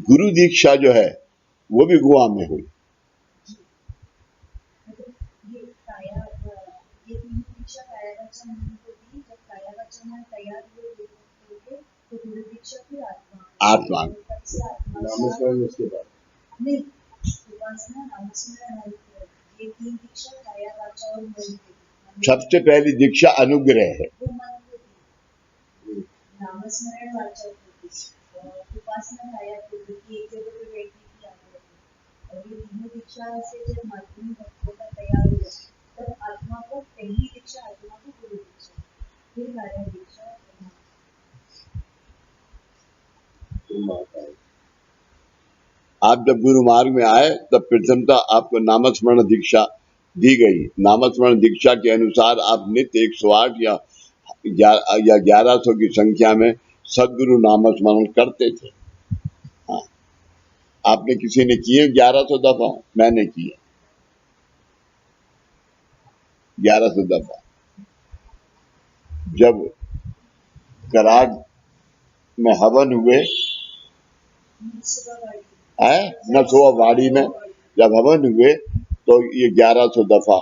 गुरु दीक्षा जो है वो भी गोवा में हुई। आत्मा नामस्मरण उसके बाद नहीं, उपासना नामस्मरण और ये 3 दीक्षा काया वाचा और मन की। सबसे पहली दीक्षा अनुग्रह है। वो मन को नामस्मरण वाचा को उपासना काया को एक जगह पे बैठने की आदत है। और ये तीनों दीक्षा से जब माध्यमिक भक्तों का तैयार हो तब आत्मा को पहली दीक्षा आत्मा को गुरु दीक्षा, फिर कार्य दीक्षा। मार्ग आए। आप जब गुरु मार्ग में आए तब प्रथमतः आपको नामस्मरण दीक्षा दी गई। नामस्मरण दीक्षा के अनुसार आप नित्य 108 या 1100 की संख्या में सदगुरु नामस्मरण करते थे। हाँ, आपने किसी ने किए 1100 दफा? मैंने किए 1100 दफा। जब कराड में हवन हुए नसुआ में जब हवन हुए तो ये 1100 दफा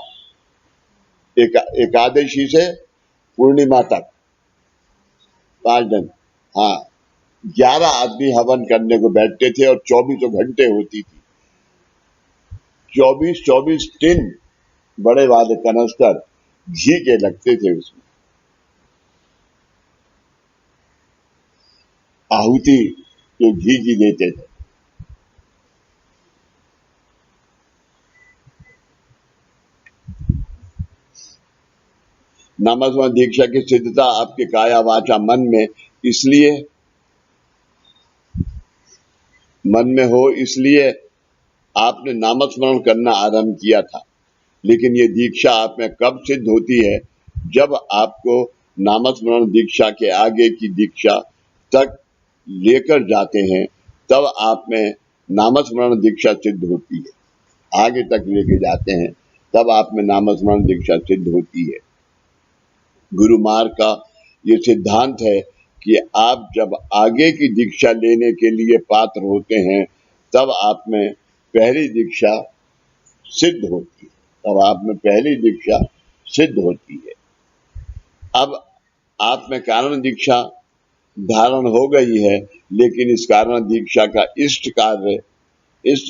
एकादशी से पूर्णिमा तक 5 दिन, हाँ 11 आदमी हवन करने को बैठते थे और 24 घंटे होती थी। 24 टिन बड़े वाले कनस्तर घी के लगते थे, उसमें आहुति जो घी की देते थे। नामस्मरण दीक्षा की सिद्धता आपके काया वाचा मन में हो, इसलिए आपने नामस्मरण करना आरंभ किया था। लेकिन ये दीक्षा आप में कब सिद्ध होती है? जब आपको नामस्मरण दीक्षा के आगे की दीक्षा तक लेकर जाते हैं, तब आप में नामस्मरण दीक्षा सिद्ध होती है। आगे तक लेके जाते हैं तब आप में नामस्मरण दीक्षा सिद्ध होती है। गुरु मार्ग का ये सिद्धांत है कि आप जब आगे की दीक्षा लेने के लिए पात्र होते हैं, तब आप में पहली दीक्षा सिद्ध होती है। तब आप में पहली दीक्षा सिद्ध होती है। अब आप में कारण दीक्षा धारण हो गई है, लेकिन इस कारण दीक्षा का इष्ट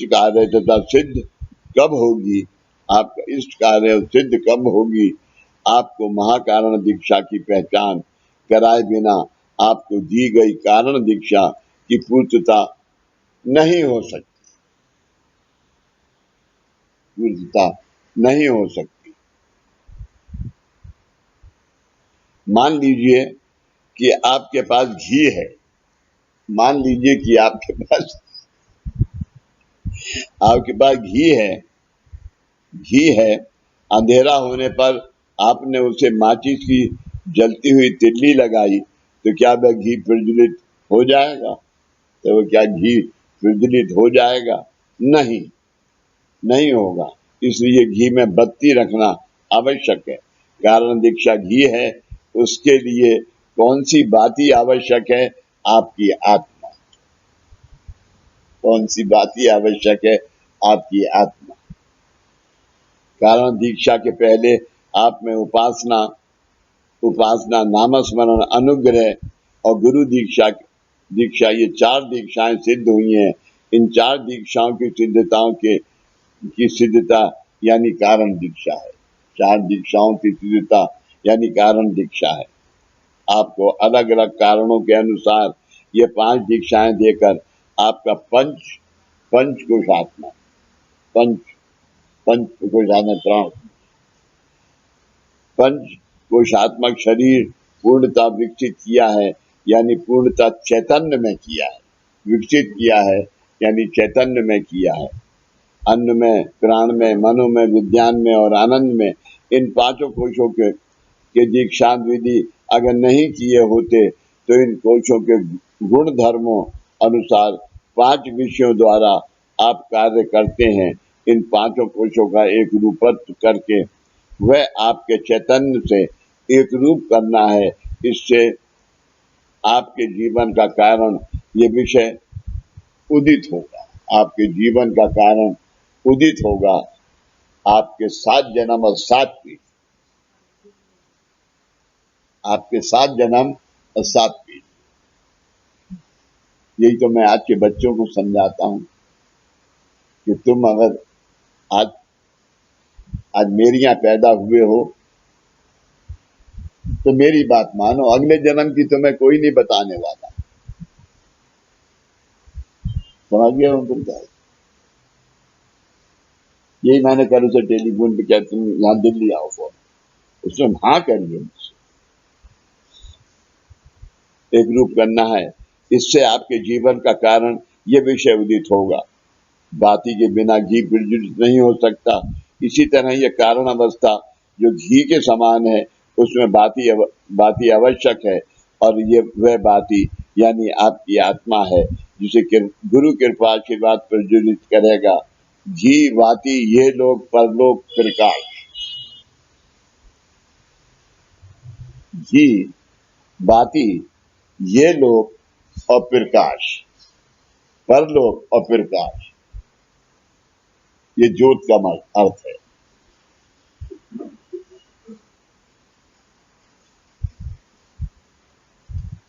कार्य तथा सिद्ध कब होगी? आपका इष्ट कार्य सिद्ध कब होगी? आपको महाकारण दीक्षा की पहचान कराए बिना आपको दी गई कारण दीक्षा की पूर्तता नहीं हो सकती। मान लीजिए कि आपके पास घी है। मान लीजिए कि आपके पास घी है। अंधेरा होने पर आपने उसे माचिस की जलती हुई तिल्ली लगाई, तो क्या वह घी प्रज्वलित हो जाएगा? तो वो क्या घी प्रज्वलित हो जाएगा? नहीं होगा। इसलिए घी में बत्ती रखना आवश्यक है। कारण दीक्षा घी है, उसके लिए कौन सी बाती आवश्यक है? आपकी आत्मा। कौन सी बाती आवश्यक है? आपकी आत्मा। कारण दीक्षा के पहले आप में उपासना, नामस्मरण, अनुग्रह और गुरु दीक्षा ये 4 दीक्षाएं सिद्ध हुई हैं। इन 4 दीक्षाओं की सिद्धता यानी कारण दीक्षा है। 4 दीक्षाओं की सिद्धता यानी कारण दीक्षा है। आपको अलग अलग कारणों के अनुसार ये 5 दीक्षाएं देकर आपका पंचकोशात्मक शरीर पूर्णता विकसित किया है, यानी पूर्णता चैतन्य में किया है। विकसित किया है यानी चैतन्य में किया है। अन्न में, प्राण में, मनो में, विज्ञान में और आनंद में इन 5 कोशों के दीक्षांत विधि अगर नहीं किए होते तो इन कोशों के गुण धर्मों अनुसार 5 विषयों द्वारा आप कार्य करते हैं। इन 5 कोशों का एक रूपत्व करके वह आपके चैतन्य से एक रूप करना है। इससे आपके जीवन का कारण ये विषय उदित होगा। आपके जीवन का कारण उदित होगा। आपके 7 जन्म और 7 पीढ़ी, आपके 7 जन्म और 7 पीढ़ी। यही तो मैं आज के बच्चों को समझाता हूं कि तुम अगर आज मेरे यहाँ पैदा हुए हो तो मेरी बात मानो। अगले जन्म की तुम्हें कोई नहीं बताने वाला। समझ गए हो तुम? क्या यही मैंने कल उसे टेलीफोन पे, क्या तुम यहाँ दिल्ली आओ फोन, उसने हाँ कर लिया। एक रूप करना है। इससे आपके जीवन का कारण ये विषय उदित होगा। बाती के बिना घी प्रज्वलित नहीं हो सकता। इसी तरह ये कारण अवस्था जो घी के समान है, उसमें बाती आवश्यक है, और ये वह बाती यानी आपकी आत्मा है जिसे गुरु कृपा आशीर्वाद प्रज्वलित करेगा। घी बाती ये लोग परलोक प्रकाश, घी बाती ये लोक और प्रकाश, परलोक और प्रकाश, ये ज्योत का अर्थ है।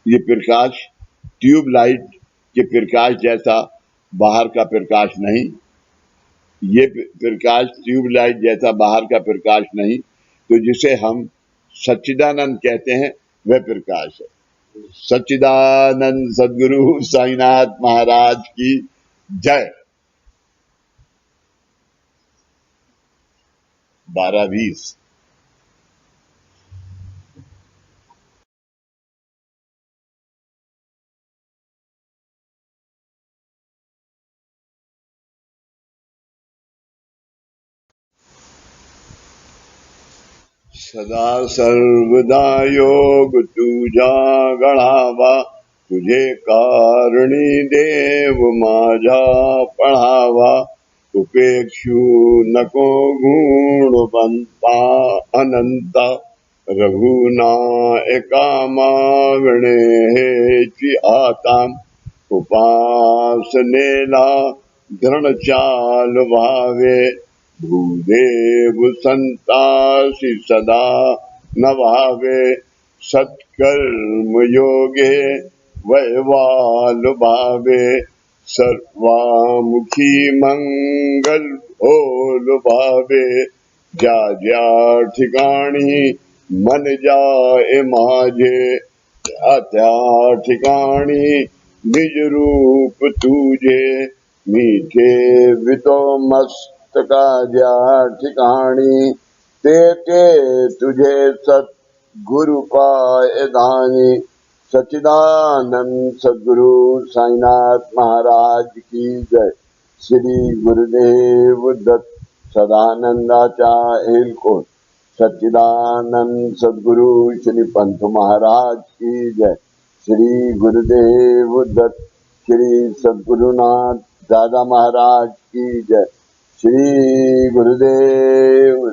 ये प्रकाश ट्यूबलाइट के प्रकाश जैसा बाहर का प्रकाश नहीं, ये प्रकाश ट्यूबलाइट जैसा बाहर का प्रकाश नहीं, तो जिसे हम सच्चिदानंद कहते हैं वह प्रकाश है। सच्चिदानंद सद्गुरु साईनाथ महाराज की जय। 12:20। सदा सर्वदा योग तुझा गणावा, तुझे कारणी देव माझा पढ़ावा। उपेक्षु नको गुणवंता अनंता, रघुनायका मागणे हेची आताम। उपासनेला दृढ चाल व्हावे, भूदेव संतासी सदा नभावे। सत्कर्म योगे वैवाल भावे, सर्वामुखी मंगल भोल भावे। ज्या ज्या ठिकाणी मन जाए माझे, त्या त्या ठिकाणी निज रूप तुझे। मीठे वितो मस्तका ज्या ठिकाणी, ते ते तुझे सद्गुरु पाय दानी। सच्चिदानंद सद्गुरु साईनाथ महाराज की जय। श्री गुरुदेव दत्त सदानंदाचार्य को। सच्चिदानंद सद्गुरु श्री पंत महाराज की जय। श्री गुरुदेव दत्त श्री सद्गुरुनाथ दादा महाराज की जय। श्री गुरुदेव